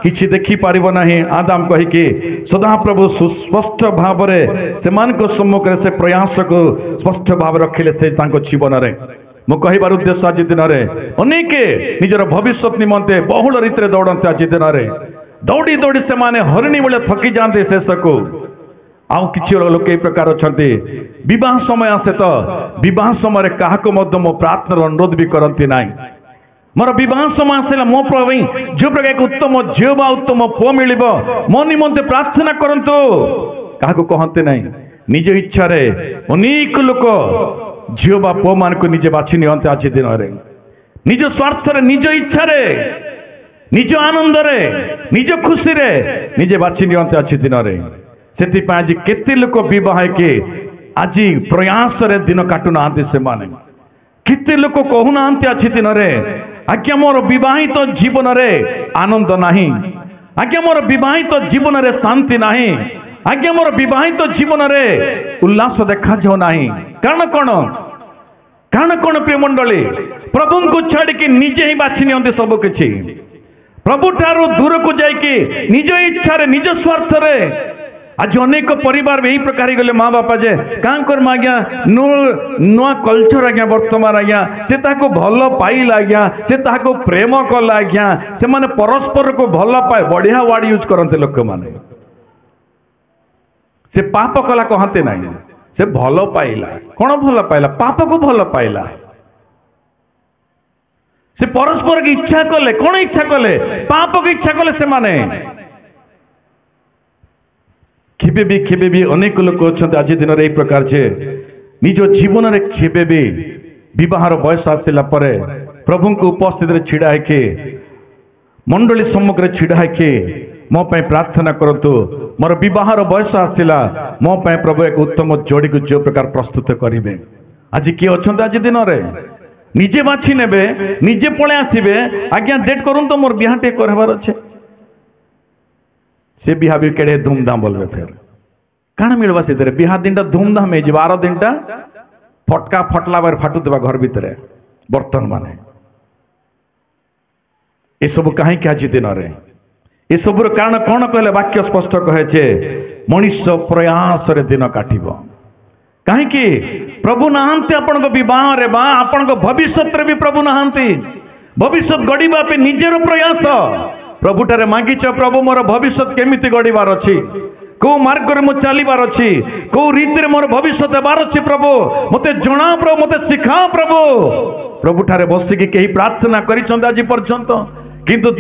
किछि देखि पारिब नाही आदाम कहिके सदा प्रभु सुस्पष्ट भाव रे सेमान को सम्मुख रे से प्रयास को स्पष्ट भाव रखिले से तांको जीवन रे मो कहिबार उद्देश्य आज दिन रे अनेके निजर भविष्य निमंते बहुल रीति दौड़ते आज दिन रे दौड़ी दौड़ी से माने हरिणी बेले थकी जाते शेष को आउ किछि लोक ए प्रकार अछंती विवाह समय आसे तो विवाह समय क्या मो प्रार्थना अनुरोध भी करती नाई मोर विवाह समय आसला मो प्रभु जो प्रकार उत्तम झील बा उत्तम पुओ मिल मो निमंते प्रार्थना करंतु क्या कहते ना निज इच्छा रे अनेक लोक झील बा पुओ मान को निजे बाछि नियंते आज दिन में निज स्वार्थ रे निज इच्छा रे निज आनंद रे निज खुशी रे निजे बाछि नियंते आज दिन में से आज केते लोक बह के आज प्रयास रे दिन काटु ना से माने केते लोक कहूना आज दिन में आज्ञा मोर विवाहित जीवन रे आनंद नहीं आज्ञा मोर विवाहित जीवन रे शांति नहीं आज्ञा मोर विवाहित जीवन रे उल्लास देखा जाओ नहीं कारण कौन प्रिय मंडली प्रभु को छाड़ के निजे ही बाछि नियंते सब किछि प्रभु ठारू दूर को जाइके निज इच्छा रे निज स्वार्थ रे आज अनेक परिवार यही प्रकार गले माँ बापा जे कां करम आज्ञा नुआ कल्चर आज्ञा वर्तमान आज्ञा से ताको भल पाइला आज्ञा से ताको प्रेम कला आज्ञा से माने परस्पर को भल पाए बढ़िया वर्ड यूज करते लोक माने से पाप कला कहते ना से भल पाइला कौन भल पाइला पाप को भल पाइला से परस्पर की इच्छा कले कौन इच्छा कले पाप की इच्छा कले से माने केबे भी अनेक लोक अच्छा आज दिन में प्रकार से निज जीवन में केबे भी विवाहर बयस आसला प्रभु को उपस्थित छिड़ा है मंडली सम्मुख छिड़ा है मो पे प्रार्थना करतु मोर विवाहर बयस आसला मो पे प्रभु एक उत्तम जोड़ी को जो प्रकार प्रस्तुत करेंगे आज किए अच्छा आज दिन में निजे बाछि नेबे निजे पळे आसीबे आज्ञा डेट करूँ तो मोर बिहाटे करबार अच्छे से बिहा भी केड़े धूमधाम बोलबे फिर काना मिलबा से बिहा दिन धूमधाम है 12 दिन फटका फटला बार फाटू देबा घर भीतर बर्तन माने ये सब कहीं क्या दिन रे ये सब कारण कौन कहले वाक्य स्पष्ट कहे मनुष्य प्रयास रे दिन काटिब कहीं प्रभु नहांती आपण विवाह रे बा आपण भविष्य रे भी प्रभु नहांती भविष्य गढ़ा पे निजेर प्रयास प्रभु ठारे मांगिच प्रभु मोर भविष्य केमिति गढ़िबार अच्छी कौ मार्ग रे मो चलिबार अच्छी कौ रीति रे मोर भविष्य देबार अच्छी प्रभु मते जना प्रभु मते शिखा प्रभु प्रभु ठारे बसिकी कहीं प्रार्थना करिसंत आज पर्यंत किंतु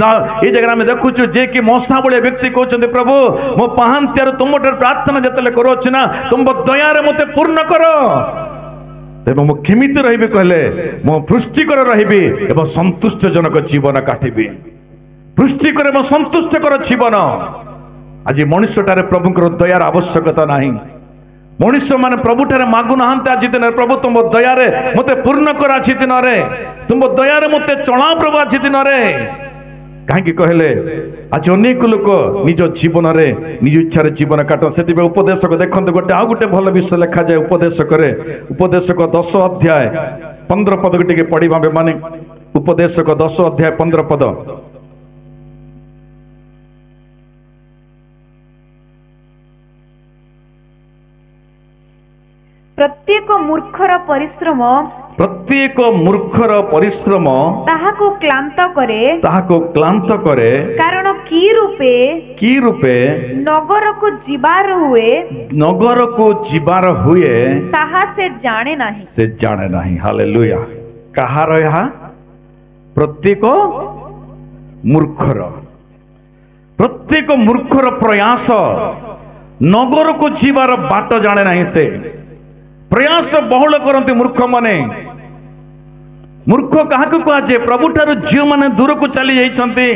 ये जगह आम देखु जे कि मशा भाई व्यक्ति कहते प्रभु मो पाहांत्यार तुम प्रार्थना जिते करुच्छी ना तुम दयार मत पूर्ण कर मु केमिति रही कहले मो पुष्टिकर रही एवं संतुष्ट जनक जीवन काटिबी पुष्टिकर एवं संतुष्टकर जीवन आज मनुष्यटारे प्रभुंकर दयार आवश्यकता नहीं मनुष्य माने प्रभुठारे मागु नाहांते आज दिन प्रभु तुम दयारे मते पूर्ण कर आज दिन तुम दयारे मते चला प्रभु आज दिन कहीं कहले आज अनेक लोक निज जीवन में निज इच्छा जीवन काट से उपदेशक देखते गोटे आउ गोटे भल विषय लिखा जाए उपदेशक 10 अध्याय 15 पद के पढ़ा माने उपदेशक 10 अध्याय 15 पद प्रत्येक मूर्खर परिश्रम ताहाको क्लांत करे कारण की रूपे नगर को जीवार हुए ताहा से जाने नहीं हालेलुया कहार यहाँ प्रत्येक मूर्खर प्रयास नगर को जीवार बाट जाने नहीं से प्रयास बहुल करते मूर्ख माने मूर्ख क्या कहुए प्रभु ठार झील मैंने दूर को चली जाइए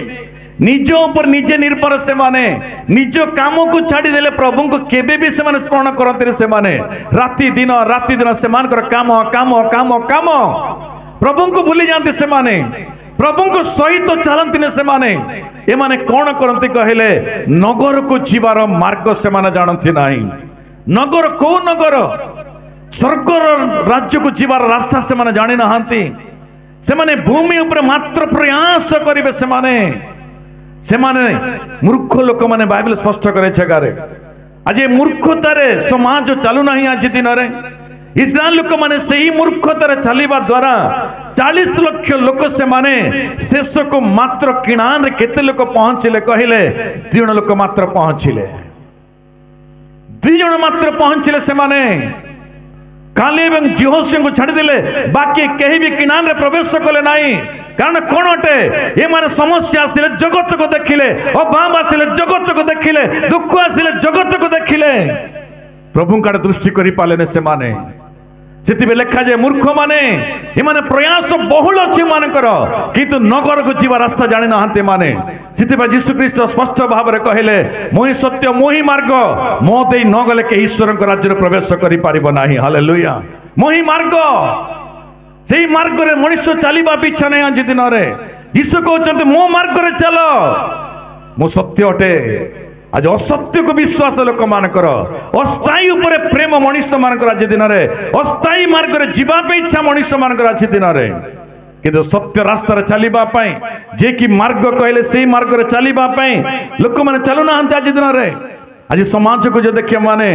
निज ऊपर निजे निर्भर से माने निज काम को छाड़देले प्रभु को केबे भी से स्मरण करते से माने राति दिन से काम काम काम काम प्रभु को भूली जाते से माने प्रभु को सहित चलती से माने ए माने कौन करते कहले नगर को जीवार मार्ग से माने जानती नहीं नगर को नगर स्वर्गर राज्य को जीवार रास्ता से माने जानी नहांती से माने भूमि ऊपर मात्र प्रयास करिवे से माने मूर्ख लोक माने बाइबल स्पष्ट करे जगारे आज मूर्खतारे समाज चलू नहीं आज दिन में इस्राएल लोक माने सही मूर्खतारे चलिबा द्वारा 40 लाख लोक से माने शेष को मात्र किणान रे केते लोक पहुंचले कहले 2 जण लोक मात्र पहुंचले 2 जण मात्र पहुंचले से माने काले एवं जिहोशू को छाड़देले बाकी कहीं भी किनान रे प्रवेश कले नहीं कारण कौन अटे ये माने समस्या आसिले जगत को देखिले अभाव आसिले जगत को देखिले दुख आसिले जगत को देखिले प्रभु का दृष्टि करि पालेने से माने सेतिबे लेखा जाए मूर्ख माने ये माने प्रयास बहुल अछि मानकर किंतु नगर को जीवा रास्ता जानि नहांते माने सेतिबे यीशु ख्रीष्ट स्पष्ट भाव रे कहले मोहि सत्य मोहि मार्ग मो देई न गले के ईश्वर को राज्य रे प्रवेश करि पारिबो नाही हालेलुया मोहि मार्ग सेही मार्ग रे मनुष्य चलिबा पिछा नै आज दिन रे यीशु कहउछन्ते मो मार्ग रे चलो मो सत्य अटे आज असत्य को विश्वास लोक मानकर अस्थायी उपरे प्रेम मनुष्य मानकर आज दिन रे अस्थायी मार्ग रे जीवा पे इच्छा मनुष्य मानकर आज दिन रे किंतु सत्य रास्ता रे चलिबा पई जे कि मार्ग कहले सेही मार्ग रे चलिबा पई लोक माने चलु ना आज दिन रे आज समाज को जो देखिए माने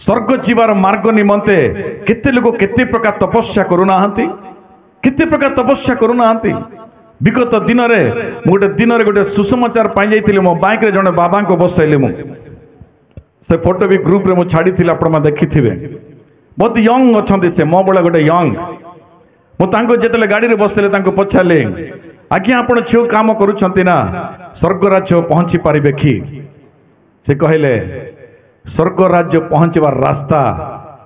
स्वर्ग जीवार मार्ग निमंते केते लोक केते प्रकार तपस्या करू नाहंती केते प्रकार तपस्या करू नाहंती विगत दिन में गोटे दिन में गोटे सुसमाचार पाई जाइए मो बाइक रे जने बाबा को बसैले मु से फोटो भी ग्रुप रे मु छाड़ी थिला आपण मा देखिथिबे बहुत यंग अछंती से मो बळे गोटे यंग मु तांको जेतले गाड़ी रे बसले तांको पछाले आज्ञा आपण छियो काम करूछंती ना स्वर्ग राज्य पहुंची पारिबे कि से कहले स्वर्ग राज्य पहुंचबार रास्ता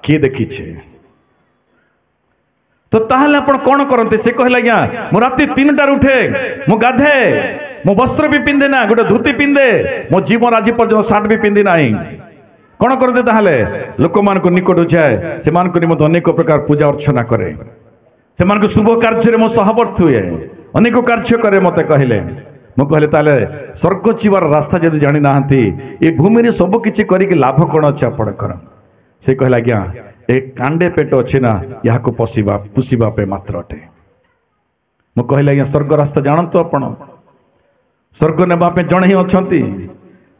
किए देखी छे तो ताहले आपण कौन करते से कहले आज्ञा मु राति 3टार उठे मु गाधे मो वस्त्र भी पिंधे ना गोटे धोती पिंधे मो जीवन आज पर्यटन सार्ट भी पिंधि ना कौन करते ताहले लोक मान को निकट जाए से मान को निमंत अनेक प्रकार पूजा अर्चना करे से मान को शुभ कार्य मो सहवर्त हुए अनेक कार्य करे मते कहले मु कहले ताले स्वर्ग जीवार रास्ता जदि जानि नाहंती ए भूमि रे सब किछि करी के लाभ कोन अछि आपणकर से कहला आज्ञा एक कांडे पेट अच्छे ना यहाँ को पुषिबा पे मात्र अटे मु कहले आज्ञा स्वर्ग रास्ता जानतो आपण स्वर्ग नेबा पे जणे ही अछंती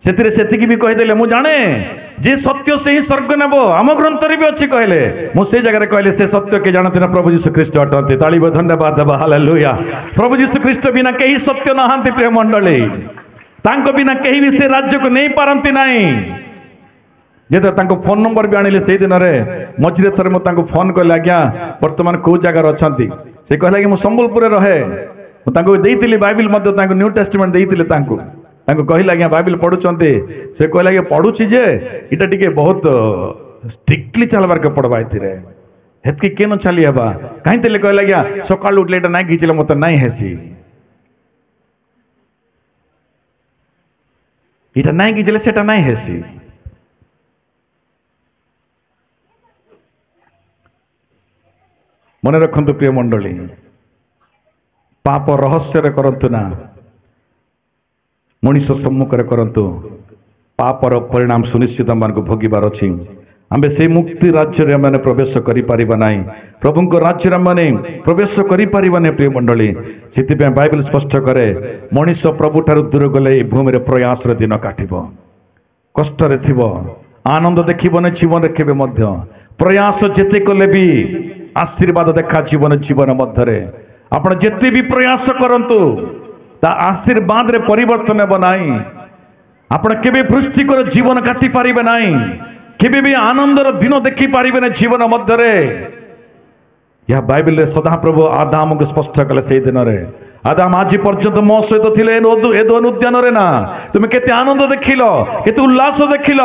सेतिरे सेतिकी भी कहिदेले मु जाने जे सत्य से ही स्वर्ग नेबो आम ग्रंथ रे भी अछि कहले मु से जगह रे कहले से सत्य के जानते ना प्रभु यीशु ख्रीष्ट अटंती ताली बो धन्यवाद देबा हालेलुया प्रभु यीशु ख्रीष्ट बिना केही सत्य नहांती प्रिय मंडली तांको बिना केही भी से राज्य को नहीं पारंती नाही जेते तांको फोन नंबर भी आनिले से दिन रे मझिरे थरे मो तांको फोन कले आज्ञा वर्तमान को जगह अछंती से कहला कि मु संबलपुर रहे ଦେଇଥିଲି ବାଇବେଲ ମଧ୍ୟ ତାଙ୍କୁ ନ୍ୟू ଟେଷ୍ଟମେଣ୍ଟ ଦେଇଥିଲି ତାଙ୍କୁ କହିଲେ ଆଜ୍ଞା ବାଇବେଲ ପଢୁଛନ୍ତି ସେ କହିଲେ ଆଜ୍ଞା ପଢୁଛି ଯେ ଏଇଟା ଟିକେ ବହୁତ ଷ୍ଟ୍ରିକ୍ଟଲି ଚାଲବାର କେ ପଡବା ଏଥିରେ ହେତକି କେନ ଚାଲି ହେବା କାହିଁ ଥିଲେ କହିଲେ ଆଜ୍ଞା ସକାଳୁ ଉଠିଲେ ଏଇଟା ନାଇଁ ଘିଚିଲେ ମତେ ନାଇଁ ହେସି ଏଇଟା ନାଇଁ ଘିଚିଲେ ସେଟା ନାଇଁ ହେସି ମନେ ରଖନ୍ତୁ ପ୍ରିୟ ମଣ୍ଡଳୀ ପାପ ରହସ୍ୟରେ କରନ୍ତୁ ନା ମଣିଷ ସମ୍ମୁଖରେ କରନ୍ତୁ ପାପର ପରିଣାମ ସୁନିଶ୍ଚିତ ଆମମାନଙ୍କୁ ଭୋଗିବାର ଅଛି ଆମେ ସେଇ ମୁକ୍ତି ରାଜ୍ୟରେ ଆମେ ପ୍ରବେଶ କରିପାରିବା ନାହିଁ ପ୍ରଭୁଙ୍କ ରାଜ୍ୟରେ ଆମେ ପ୍ରବେଶ କରିପାରିବା ନାହିଁ ପ୍ରିୟ ମଣ୍ଡଳୀ ସେଥିପାଇଁ ବାଇବେଲ ସ୍ପଷ୍ଟ କରେ ମଣିଷ ପ୍ରଭୁଠାରୁ ଦୂର ଗଲେ ଏହି ଭୂମିରେ ପ୍ରୟାସର ଦିନ କାଟିବ କଷ୍ଟରେ ଥିବ ଆନନ୍ଦ ଦେଖିବନି ଜୀବନରେ କେବେ ମଧ୍ୟ ପ୍ରୟାସ ଯେତେ କଲେ ବି ଆଶୀର୍ବାଦ ଦେଖାଯିବନ ଜୀବନ ମଧ୍ୟରେ ଆପଣ ଯେତେ ବି ପ୍ରୟାସ କରନ୍ତୁ ତା ଆଶୀର୍ବାଦରେ ପରିବର୍ତ୍ତନ ହେବ ନାହିଁ ଆପଣ କେବେ ପୃଷ୍ଟିକର ଜୀବନ କାଟି ପାରିବେ ନାହିଁ କେବେ ବି ଆନନ୍ଦର ଦିନ ଦେଖି ପାରିବେନି ଜୀବନ ମଧ୍ୟରେ ଏହା ବାଇବେଲରେ ସଦାପ୍ରଭୁ ଆଦାମକୁ ସ୍ପଷ୍ଟ କଲେ ସେଇ ଦିନରେ ଆଦାମ ଆଜି ପର୍ଯ୍ୟନ୍ତ ମୋ ସହିତ ଥିଲେ ଏଦୋନ ଉଦ୍ୟାନରେ ନା ତୁମେ କେତେ ଆନନ୍ଦ ଦେଖିଲ କେତେ ଉଲ୍ଲାସ ଦେଖିଲ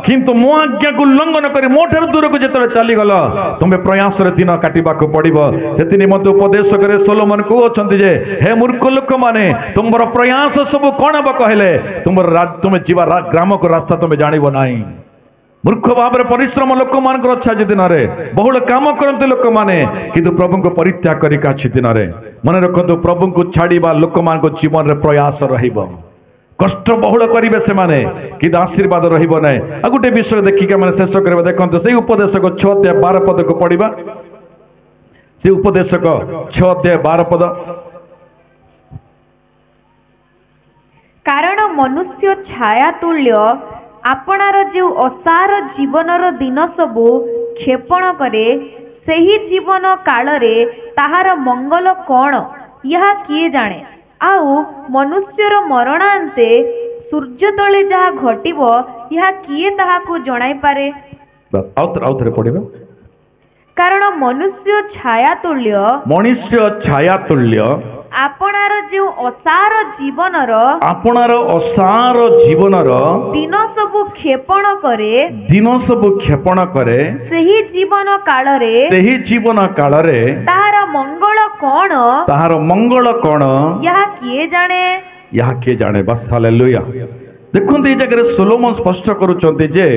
କିନ୍ତୁ ମୋ ଆଜ୍ଞାକୁ ଉଲ୍ଲଂଘନ କରି ମୋ ଠାରୁ ଦୂରକୁ ଯେତେବେଳେ ଚାଲିଗଲ ତୁମେ ପ୍ରୟାସରେ ଦିନ କାଟିବାକୁ ପଡିବ ସେଥି ନିମନ୍ତେ ଉପଦେଶ କରେ ସୋଲୋମନ କହୁଛନ୍ତି ଯେ ହେ ମୂର୍ଖ ଲୋକମାନେ ତୁମର ପ୍ରୟାସ ସବୁ କଣ ହେବ କହିଲେ ତୁମେ ଯିବା ଗ୍ରାମକୁ ରାସ୍ତା ତୁମେ ଜାଣିବ ନାହିଁ ମୂର୍ଖ ଭାବରେ ପରିଶ୍ରମ ଲୋକମାନଙ୍କର ଅଛି ଆଜି ଦିନରେ ବହୁଳ କାମ କରନ୍ତି ଲୋକମାନେ କିନ୍ତୁ ପ୍ରଭୁଙ୍କୁ ପରିତ୍ୟାଗ କରି ଆଜି ଦିନରେ ମନେ ରଖନ୍ତୁ ପ୍ରଭୁଙ୍କୁ ଛାଡ଼ିବା ଲୋକମାନଙ୍କ ଜୀବନରେ ପ୍ରୟାସ ରହିବ କଷ୍ଟ ବହୁଳ କରିବେ ସେମାନେ କିନ୍ତୁ ଆଶୀର୍ବାଦ ରହିବ ନାହିଁ ଆଉ ଗୋଟେ ବିଷୟ ଦେଖିକି ଆମେ ଶେଷ କରିବା ଦେଖନ୍ତୁ ସେଇ ଉପଦେଶକ 6:12 ପଦକୁ ପଢିବା ସେ ଉପଦେଶକ 6:12 ପଦ କାରଣ ମନୁଷ୍ୟ ଛାୟା ତୁଲ୍ୟ ଆପଣାର ଯେଉଁ ଅସାର ଜୀବନର ଦିନ ସବୁ କ୍ଷେପଣ କରେ ସେହି ଜୀବନ କାଳରେ ତାହାର ମଙ୍ଗଳ କ'ଣ ଏହା କିଏ ଜାଣେ ଆଉ ମନୁଷ୍ୟର ମରଣାନ୍ତେ ସୂର୍ଯ୍ୟ ତଳେ ଯାହା ଘଟିବ ଏହା କିଏ ତାହାକୁ ଜଣାଇପାରେ ଆଉଥରେ ପଢିବା କାରଣ ମନୁଷ୍ୟ ଛାୟା ତୁଲ୍ୟ ଆପଣାର ଯେଉଁ ଅସାର ଜୀବନର ଦିନ ସବୁ କ୍ଷେପଣ କରେ ସେହି ଜୀବନ କାଳରେ ତାହାର ମଙ୍ଗଳ କ'ଣ ଏହା କିଏ ଜାଣେ ବାସ୍ ହାଲେଲୁୟା ଦେଖନ୍ତୁ ଏଇ ଜାଗାରେ ସୋଲୋମନ ସ୍ପଷ୍ଟ କରୁଛନ୍ତି ଯେ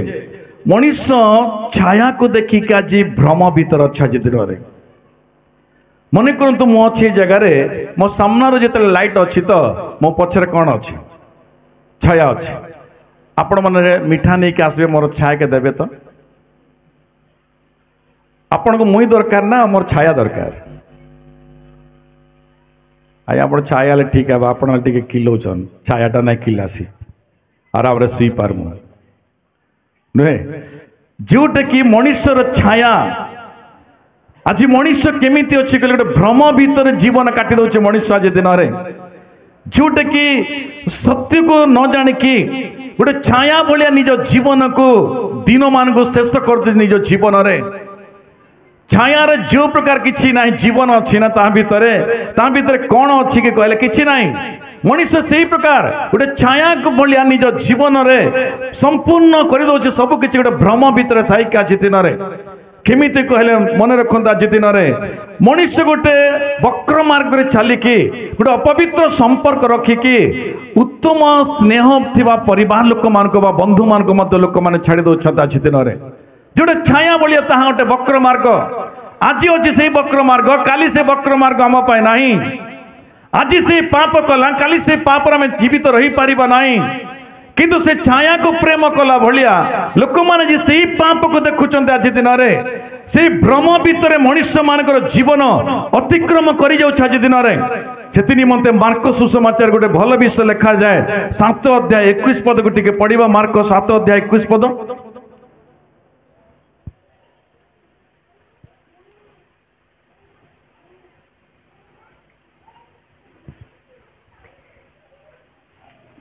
ମଣିଷ ଛାୟାକୁ ଦେଖିକି ଆଜି ଭ୍ରମ ଭିତରେ ଅଛି ଆଜି ଦିନରେ ମନେ କରନ୍ତୁ ମୁଁ ଅଛି ଏ ଜାଗାରେ ମୋ ସାମ୍ନାରେ ଯେତେବେଳେ ଲାଇଟ୍ ଅଛି ତ ମୋ ପଛରେ କ'ଣ ଅଛି ଛାୟା ଅଛି ଆପଣ ମାନେ ମିଠା ନେଇକି ଆସିବେ ମୋର ଛାୟାକେ ଦେବେ ତ ଆପଣଙ୍କୁ ମୁଇଁ ଦରକାର ନା ମୋର ଛାୟା ଦରକାର ଆଜ୍ଞା ଆପଣ ଛାୟା ହେଲେ ଠିକ୍ ହେବ ଆପଣ ଟିକେ କିଲଉଛନ୍ ଛାୟାଟା ନାଇଁ କିଲାସି ଆରାମରେ ଶୋଇପାରମୁ ନୁହେଁ ଯୋଉଟାକି ମଣିଷର ଛାୟା ଆଜି ମଣିଷ କେମିତି ଅଛି କହିଲେ ଗୋଟେ ଭ୍ରମ ଭିତରେ ଜୀବନ କାଟି ଦଉଛି ମଣିଷ ଆଜି ଦିନରେ ଯୋଉଟାକି ସତ୍ୟକୁ ନ ଜାଣିକି ଗୋଟେ ଛାୟା ଭଳିଆ ନିଜ ଜୀବନକୁ ଦିନମାନଙ୍କୁ ଶେଷ କରୁଛି ନିଜ ଜୀବନରେ ଛାୟାରେ ଯୋଉ ପ୍ରକାର କିଛି ନାହିଁ ଜୀବନ ଅଛି ନା ତା ଭିତରେ କ'ଣ ଅଛି କି କହିଲେ କିଛି ନାହିଁ ମଣିଷ ସେଇ ପ୍ରକାର ଗୋଟେ ଛାୟାକୁ ଭଳିଆ ନିଜ ଜୀବନରେ ସମ୍ପୂର୍ଣ୍ଣ କରିଦଉଛି ସବୁ କିଛି ଗୋଟେ ଭ୍ରମ ଭିତରେ ଥାଇକି ଆଜି ଦିନରେ କେମିତି କହିଲେ ମନେ ରଖନ୍ତୁ ଆଜି ଦିନରେ ମଣିଷ ଗୋଟେ ବକ୍ର ମାର୍ଗରେ ଚାଲିକି ଗୋଟେ ଅପବିତ୍ର ସମ୍ପର୍କ ରଖିକି ଉତ୍ତମ ସ୍ନେହ ଥିବା ପରିବାର ଲୋକମାନଙ୍କୁ ବା ବନ୍ଧୁମାନଙ୍କୁ ମଧ୍ୟ ଲୋକମାନେ ଛାଡ଼ି ଦେଉଛନ୍ତି ଆଜି ଦିନରେ ଯୋଉଟା ଛାୟା ଭଳିଆ ତାହା ଗୋଟେ ବକ୍ର ମାର୍ଗ ଆଜି ଅଛି ସେଇ ବକ୍ର ମାର୍ଗ କାଲି ସେ ବକ୍ର ମାର୍ଗ ଆମ ପାଇଁ ନାହିଁ ଆଜି ସେ ପାପ କଲା କାଲି ସେ ପାପରେ ଆମେ ଜୀବିତ ରହିପାରିବା ନାହିଁ କିନ୍ତୁ ସେ ଛାୟାକୁ ପ୍ରେମ କଲା ଭଳିଆ ଲୋକମାନେ ଯେ ସେଇ ପାପକୁ ଦେଖୁଛନ୍ତି ଆଜି ଦିନରେ ସେଇ ଭ୍ରମ ଭିତରେ ମଣିଷ ମାନଙ୍କର ଜୀବନ ଅତିକ୍ରମ କରି ଯାଉଛି ଆଜି ଦିନରେ ସେଥି ନିମନ୍ତେ ମାର୍କ ସୁସମାଚାର ଗୋଟେ ଭଲ ବିଷୟ ଲେଖାଯାଏ 7:21 ପଦକୁ ଟିକେ ପଢିବା ମାର୍କ 7:21 ପଦ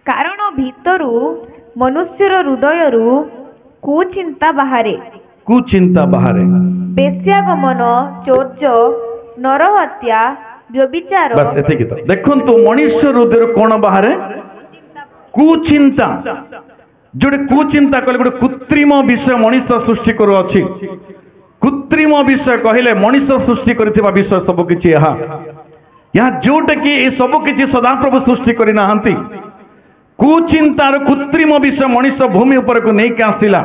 କାରଣ ଭିତରୁ ମନୁଷ୍ୟର ହୃଦୟରୁ କୁଚିନ୍ତା ବାହାରେ ବେଶ୍ୟାଗମନ ଚୋର୍ଯ୍ୟ ନରହତ୍ୟା ବ୍ୟଭିଚାର बस एतिକି ତ ଦେଖନ୍ତୁ ମଣିଷ ହୃଦୟରୁ କଣ ବାହାରେ କୁଚିନ୍ତା जोड़े कुचिंता कहले गोटे कृत्रिम विषय मनीष सृष्टि करुअछि कृत्रिम विषय कहले मनीष सृष्टि करथिबा विषय सब किछि यहाँ जोटा कि ए सब किछि सदाप्रभु सृष्टि करि नाहंती कुचिंतार कृत्रिम विषय मनीष भूमि ऊपर को नहीं आसिला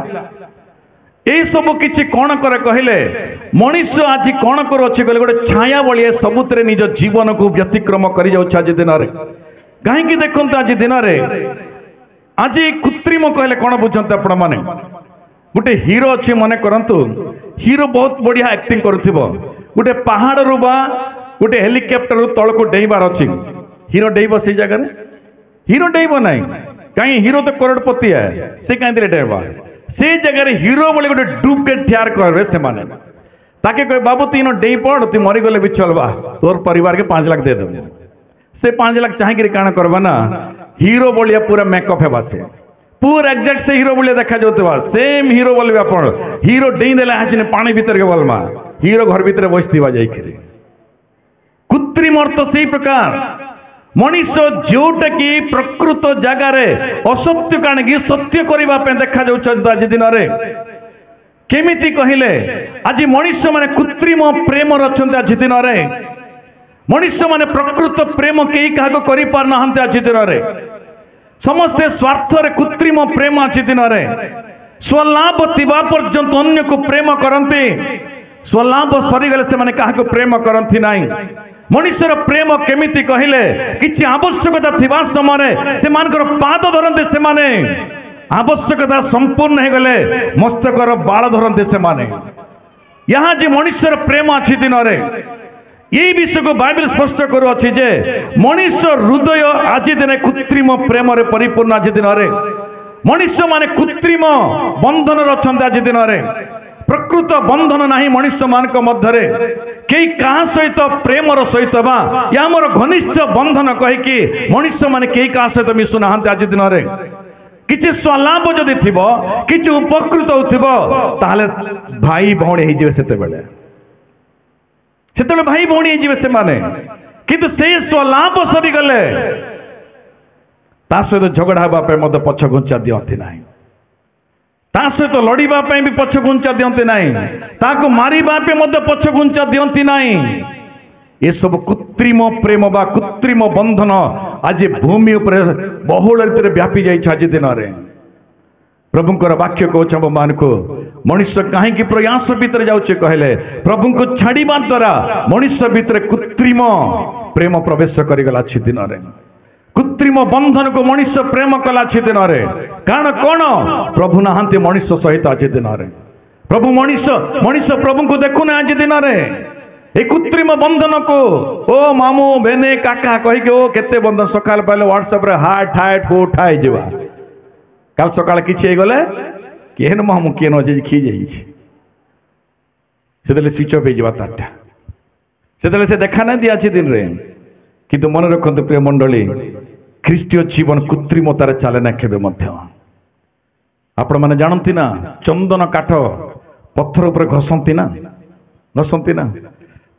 ए सब किछि कोन करे कहले मनीष आज कोन करुअछि कहले गोटे छाया बळिए सबुतरे निज जीवन को व्यतिक्रम करि जाउछ आज दिन रे काहे कि देखंत आज दिन रे आज कृत्रिम कहले कौन बुझते आपण मैंने गोटे हीरो अच्छी मन करंतु हीरो बहुत बढ़िया एक्टिंग करुथिबो गोटे पहाड़ रु बा गोटे हेलिकॉप्टर रु तल को डेइबार अछि हीरो डेइबो से जगह हीरो डेइबो नहीं कहीं हीरो तो करोड़पति है से कहीं डेइबा से जगह हीरो बोले गोटे डूब के ठियार करबे से माने ताके कहे बाबू तीन डेइ पड़ तू मरी गले भी चलबा तोर परिवार के 5 लाख दे दे से 5 लाख चाहे काण करबा ना हीरो बोलिया पूरा मेकअप है से पूरा एग्जैक्ट से हीरो बोलिया देखा जाउतबा सेम हीरो बोलबे आपण हीरो डेई देला हाजिने पानी भीतर के बोलमा हीरो घर भीतर बसथिबा जाईखरी कृत्रिम अर्थ सेही प्रकार मनीष जोटा कि प्रकृत जगार असत्य काणिकी सत्य करबा पे देखा जाउछ आज दिन रे केमिति कहिले आज मनीष माने कृत्रिम प्रेम रचंते आज दिन रे मनुष्य माने प्रकृत प्रेम कई क्या करि पार नाहंते आज दिन रे समस्ते स्वार्थ रे कृत्रिम प्रेम आज दिन रे स्वलाभ थिबा पर्यंत अन्य को प्रेम करंती स्वलाभ सरीगले से माने काहा को प्रेम करंती नाही मनुष्यर प्रेम केमिति कहिले किछि आवश्यकता थिबा समय से मानकर पाद धरंते से माने आवश्यकता संपूर्ण हे गले मस्तकर बाळ धरंते से माने यहाँ जे मनुष्यर प्रेम आज दिन रे यही विषय को बाइबल स्पष्ट करुअछि जे मनुष्य हृदय आज दिन कृत्रिम प्रेम रे परिपूर्ण आज दिन रे मनुष्य माने कृत्रिम बंधन रचंते आज दिन रे प्रकृत बंधन नाही मनुष्य मानक मध्य रे कई कहा सहित प्रेम सहित बा या मोर घनिष्ठ बंधन कहि कि मनुष्य माने कई कहा सहित मिसु नाहंते आज दिन रे किछि स्वलाभ जदि थिबो किछि उपकृत होथिबो ताले भाई भौणी हे जे सेते बेले सेतबे भाई भौणी जीवे से माने किंतु से स्वलाभ सरी गले ता सहित झगड़ा हवा पे मत पछ घुंचा दियंती नाही ता सहित लड़ीबा पे भी पछ घुंचा दियंती नाही ताको मारिबा पे मत पछ घुंचा दियंती नाही ये सब कृत्रिम प्रेम बा कृत्रिम बंधन आज भूमि ऊपर बहुल रीति व्यापी जाई आज दिन रे प्रभुंकर वाक्य कहूँ हम मान को मनुष्य कहीं प्रयास भितर जाऊे कहले प्रभु को छाड़ा द्वारा मनुष्य भितर कृत्रिम प्रेम प्रवेश करगला छि दिन रे कृत्रिम बंधन को मनुष्य प्रेम कला छि दिन रे कारण कौन प्रभु नहांती मनुष्य सहित आज दिन रे प्रभु मनुष्य प्रभु को देखुना आज दिन रे ए कृत्रिम बंधन को ओ मामू बेने काका कही ओ केते बंधन सकाल पहले व्हाट्सएप रे हाय ठाय ठो ठाय जीवा काल सकाल किछि गले केहन मामू केन जे खी जाई से स्विच ऑफ हो तारटा से से देखा ना दिया दिन रे किंतु मन रखते प्रिय मंडली ख्रीष्टीय जीवन कृत्रिमतार चले ना केबे मध्य आपण माने जानती ना चंदन काठ पत्थर ऊपर घसंती ना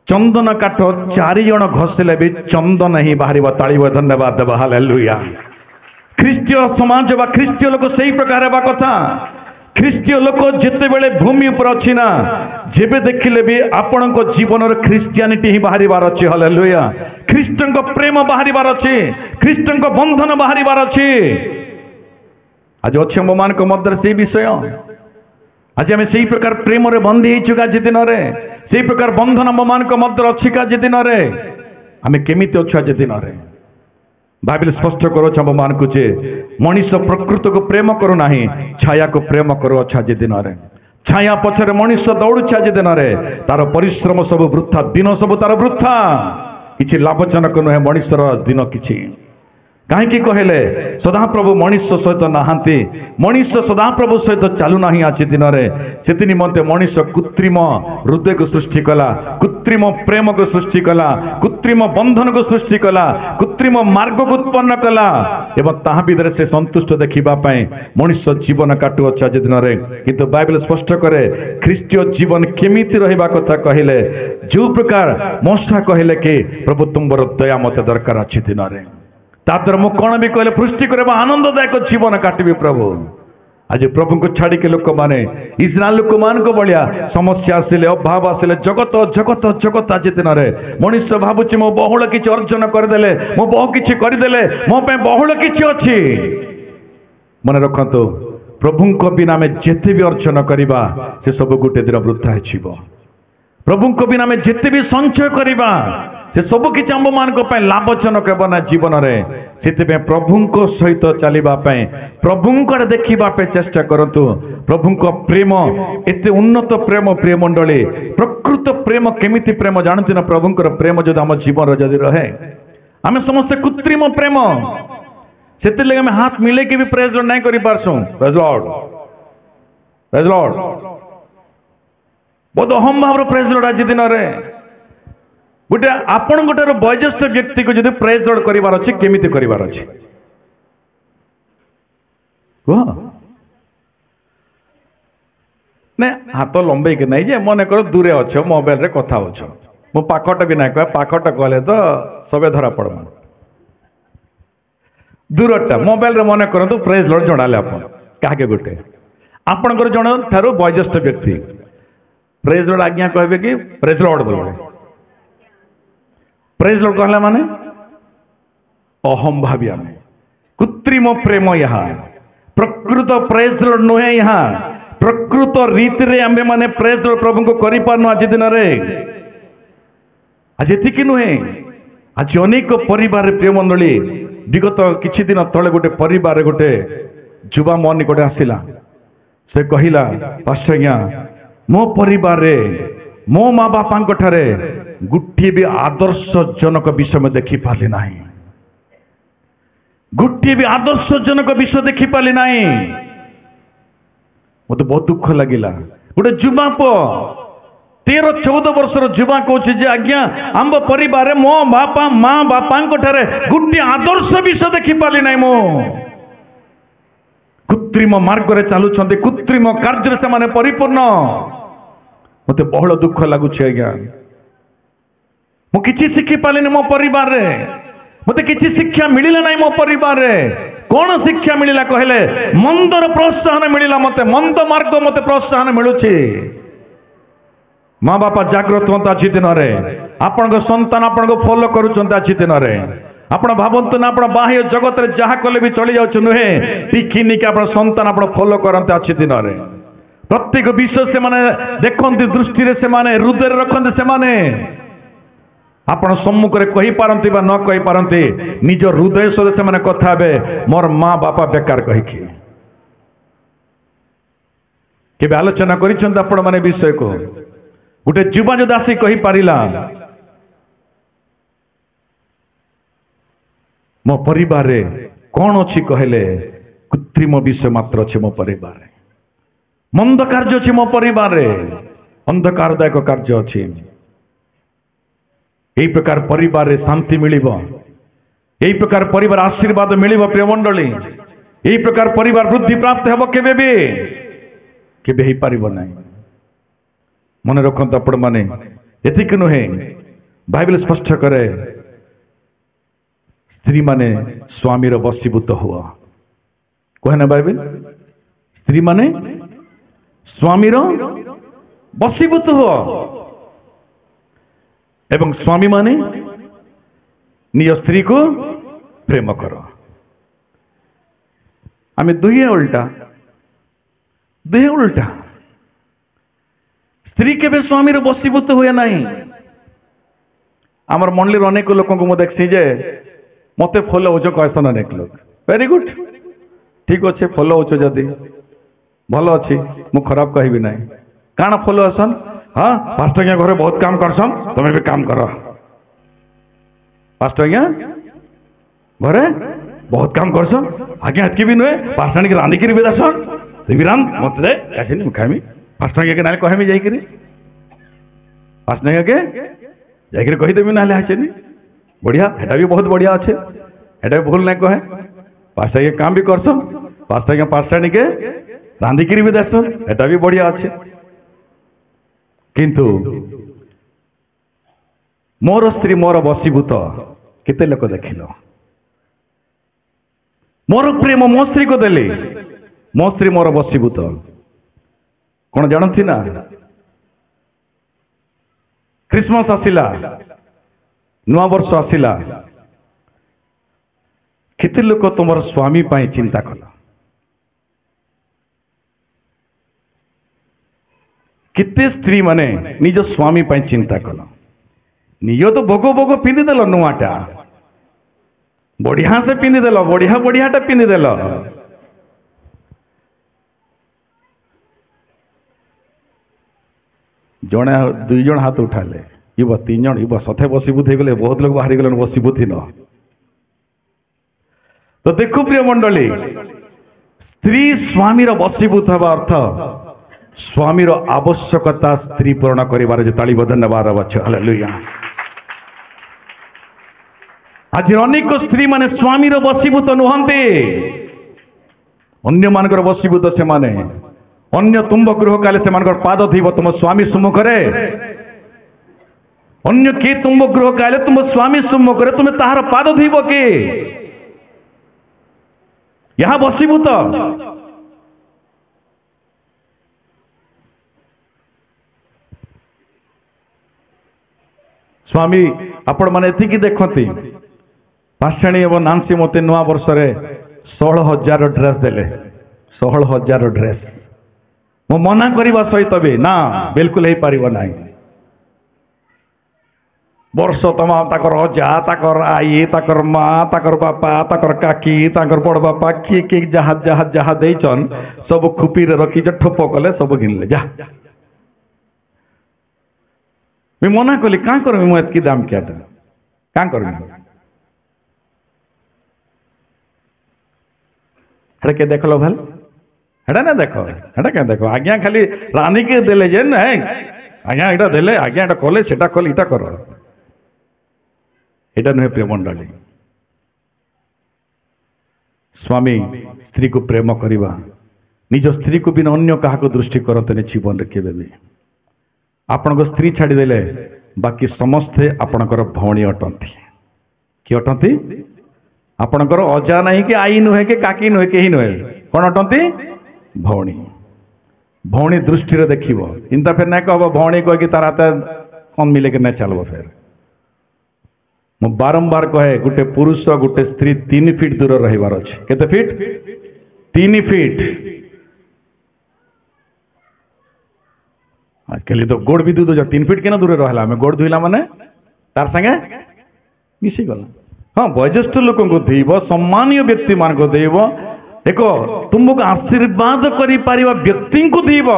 चंदन काठ 4 जण घसिले भी चंदन ही बाहर तालिब धन्यवाद देवा हालेलुया ख्रीष्टीय समाज बा ख्रीष्टीय लोक सही प्रकार बा कथा ख्रीष्टीय लोक जिते बेले भूमि ऊपर अछि ना जेबे देखिले भी आपण को जीवन रे ख्रिस्टियानिटी ही बाहरी बार अछि हालेलुया ख्रिस्टन को प्रेम बाहरी बार अछि ख्रिस्टन को बंधन बाहरी बार अछि आज अछि हम मान को मध्य से विषय आज हमें सही प्रकार प्रेम रे बंधी ही चुका जे दिन रे सही प्रकार बंधन हम मान को मध्य अछि का जे दिन रे हमें केमिति अछि जे दिन रे बाइबल स्पष्ट करो हम मान को जे मनुष्य प्रकृति को प्रेम करू नाही छाया को प्रेम करो अच्छा जे दिन रे छाया पछरे मनुष्य दौड़ुछा जे दिन रे तार परिश्रम सब वृथा दिन सब तार वृथा किछि लाभजनक नहे मनुष्यर दिन किछि कहीं कहले सदाप्रभु मनुष्य सहित नहांती मनुष्य सदाप्रभु सहित चालू ना आज दिन से निमंते मनुष्य कृत्रिम हृदय को सृष्टि कला कृत्रिम प्रेम को सृष्टि कला कृत्रिम बंधन को सृष्टि कला कृत्रिम मार्ग को उत्पन्न कला एवं ताहा भितर से संतुष्ट देखिबा पई मनुष्य जीवन काटु अछि आज दिन रे किंतु बाइबल स्पष्ट करे ख्रीष्टीय जीवन केमिति रहिबा कथा कहिले जो प्रकार मूसा कहिले कि प्रभु तुमर दया मते दरकार अछि दिन रे तातर मु कोन भी कहले पृष्टि करे आनंददायक जीवन काटिबी प्रभु आज प्रभु को छाड़ी के लोक माने इस्राएल लोक मान को बलिया समस्या आसिले अभाव आसिले जगत जगत जगत आज दिन रे मनुष्य भाबुची मो बहुल किछि अर्जन करदेले मो बहु किछि करदेले मो पे बहुल किछि अछि मन रखंतो प्रभु को बिना में जेते भी अर्जन करिबा से सब गुटे दिन वृथा हेचिबो प्रभु को बिना में जेते भी संचय करिबा से सब किछि आम मान को पे लाभजनक हेबो ना जीवन रे सेते प्रभु को सहित चलिबा पे प्रभु को देखिबा पे चेष्टा करतु प्रभु को प्रेम एते उन्नत प्रेम प्रिय मंडली प्रकृत प्रेम केमिति प्रेम जानते ना प्रभु को प्रेम जदि हम जीवन रे जदि रहे आमे समस्त कृत्रिम प्रेम सेते लगे हम हाथ मिले के भी प्रेज नहीं करि पारसु प्रेज लॉर्ड बहुत अहम भाव प्रेज लॉर्ड आज दिन रे गोटे आपण गोटे वयोज्येष्ठ व्यक्ति को जदि प्रेज लॉर्ड करिवार अछि केमिति करिवार अछि कह ने हाथ लंबे के नहीं जे मने करो दूरे अच्छो मोबाइल रे कथा होछो मो पाखट भी नहीं कह पाखट कहले तो सबे धरा पड़मा दूरटा मोबाइल रे मने करंतु प्रेज लॉर्ड जणाले आपण काहे गोटे आपनकर जण थारो वयोज्येष्ठ व्यक्ति प्रेज लॉर्ड आज्ञा कहबे कि प्रेज लॉर्ड बोले प्रेज लॉर्ड कहला माने अहम भावी आमे कृत्रिम प्रेम यहाँ प्रकृत प्रेज लॉर्ड नुहे यहाँ प्रकृत रीति रे आमे माने प्रेज लॉर्ड प्रभु को करि पारनु आज दिन रे आज एतिकी नुहे आज अनेक परिवार प्रिय मंडली विगत किछि दिन तले गोटे परिवार गोटे जुवा मन गोटे आसिला से कहिला पास्टर आज्ञा मो परिवार रे मो माँ बापा ठारे गोटे भी आदर्शजनक विषय में देखी पाली ना गोटे भी आदर्शजनक विषय देखी पाली ना मत बहुत दुख लगिला गोटे जुवा पो 13-14 वर्षर जुवा कहूँ आज्ञा आम परिवार मो बापा माँ बापा ठारे गोटे आदर्श विषय देखी पाली ना मो कृत्रिम मार्ग रे चलुछंती कृत्रिम कार्य से माने परिपूर्ण मते बहुल दुख लगुच आज्ञा मु किछि शिखी पालिनी मो परिवार रे मते किछि शिक्षा मिलिला नाही मो परिवार रे कोन शिक्षा मिलिला कहले मंदर प्रोत्साहन मिलिला मते मंद मार्ग मते प्रोत्साहन मिलुछि माँ बापा जागृत होता आज दिन रे आपण संतान आपण फॉलो करूछंता आज दिन रे आपण भावंतु ना आपण बाह्य जगत रे जहा कले भी चली जाउछ नुहे टिखिनी के आपण संतान आपण फॉलो करंते आज दिन रे प्रत्येक विषय से माने देखंती दृष्टि रे से माने हृदय रखंती से माने आपण सम्मुख रे कहि पारंती बा न कहि पारंती निज हृदय सरे से माने कथा हेबे मोर माँ बापा बेकार कहिकी केबे आलोचना करिछंत आपण माने विषय को गोटे जुवा जो दासी कहि पारिला मो परिवार रे कोन अछि कहले कृत्रिम विषय मात्र अछि मो परिवार रे मंद कार्य अछि मो परिवार रे अंधकारदायक कार्य अछि एई प्रकार परिवार रे शांति मिलिबो एई प्रकार परिवार आशीर्वाद मिलिबो प्रिय मंडली एई प्रकार परिवार वृद्धि प्राप्त हेबो केबे ही पारिबो नै मन रखंत आपण माने एतिक नुहे बाइबल स्पष्ट करे स्त्री माने स्वामी रो वशीभूत हुआ कहे ना बाइबल स्त्री माने स्वामी रो वशीभूत हुआ एवं स्वामी माने निज स्त्री को प्रेम कर आमे दुहे उल्टा स्त्री के स्वामी रो वशीभूत हुए नहीं आमर मंडली अनेक लोक को देखसी जे मते फॉलो हो कहसन अनेक लोग वेरी गुड ठीक अच्छे फॉलो हो जदि भल अच्छी मु खराब कहबी ना काण फॉलो आसन हाँ पास्टर आज्ञा घरे बहुत काम करसन तुम्हें भी काम कर पास्टर आज्ञा घरे बहुत काम करसन आज्ञा एतकी भी नुहे पास्टर आनिक रांधिकी भी दासन भी रांध मत दे कैसे खाइमी पास्टर आज्ञा के ना कहमी जाइकरी पास्टर आज्ञा के जाइकरी कहीदेवी ना आचे बढ़िया हेटा भी बहुत बढ़िया अच्छे हेटा भी भूल ना कहे पास्ता के काम भी करसन, पास्ता के पास्ता निके रांधिकी भी देसन, एटा भी बढ़िया अच्छे। किंतु मोर स्त्री मोर बसीभूत केते लोक देखिल, मोर प्रेम मो स्त्री को देली, मो स्त्री मोर बसीभूत कौन जानती ना। क्रिसमस आसिला, नुआ वर्ष आसिला, केते लोक तुम स्वामी पाई चिंता कल, केते स्त्री माने निज स्वामी पाई चिंता कल, निज तो भोग भोग पिंधिदेल नुआटा, बढ़िया से पिंधिदेल, बढ़िया बढ़ियाटा पिंधिदेल, जड़े दुई जन हाथ उठाले, इब तीन जन, इब सथे बसीभूत हो गले, बहुत लोग बाहरी गले बसीभूत ही न। तो देखो प्रिय मंडली, स्त्री स्वामी बसीभूत हवा अर्थ स्वामी आवश्यकता स्त्री पूर्ण करिवार जो ताली धन्यवाद अच्छे। हालेलुया। आज अनेक स्त्री माने स्वामी बसीभूत नुहंती, अन्य मानकर बसीभूत से माने अन्य तुम्ब गृह काले से मानकर पाद थीब तुम स्वामी सम्मुखरे, अन्य के तुम्ब गृह काले तुम स्वामी सम्मुखरे तुम्हें ताहार पाद थीब के यहाँ बसीभूत। स्वामी आपण माने एतिकी देखती, पाषाणी एवं नांसी मते नुआ वर्ष 16,000 ड्रेस देले, 16,000 ड्रेस। मो मना करवा सहित भी ना बिल्कुल हो पार ना, वर्ष तुम ताकर अजा, ताकर आई, ताकर माँ, ताकर बापा, ताकर काकी, ताकर बड़ बापा किए किए जहा जहा जहा देचन सब खुपी रखी ठोप कले सब घिनले जा। मैं मना कली क्या करमी मु एतकी दाम क्या करमी हेटा के देख लो भल, हेटा ना देखो, हेटा क्या देखो आज्ञा खाली रानी के देले जे ना आज्ञा एटा देले, आज्ञा एटा कले सेटा कले इटा कर, एटा नुहे प्रिय मंडली। स्वामी स्त्री को प्रेम करवा, निज स्त्री को बिना अन्य क्या दृष्टि करते जीवन में केवे भी। आपण को स्त्री छाड़देले बाकी समस्ते आपणकर भौणी अटंती, कि अटंती आपणकर अजा नहीं कि आई नुहे कि काकी नुहे के ही नुहे, कौन अटंती भौणी। भौणी दृष्टि रे देखिबो, इंता फिर ना कहबो भौणी कह कि तार हाथ कौन मिले कि ना चलबो। फिर मु बारंबार कहे गोटे पुरुष गोटे स्त्री 3 फीट दूर रहिबार अछि। केते फीट? 3 फीट। आजकल तो गोड़ भी दूध 3 फीट के दूर रहा, गोड़ धोला माने तार संगे मिसी गला। हाँ वयोज्येष्ठ लोक को देव, सम्मानीय व्यक्ति मान को देव, एक तुमको आशीर्वाद करि पारिबा व्यक्ति को देव।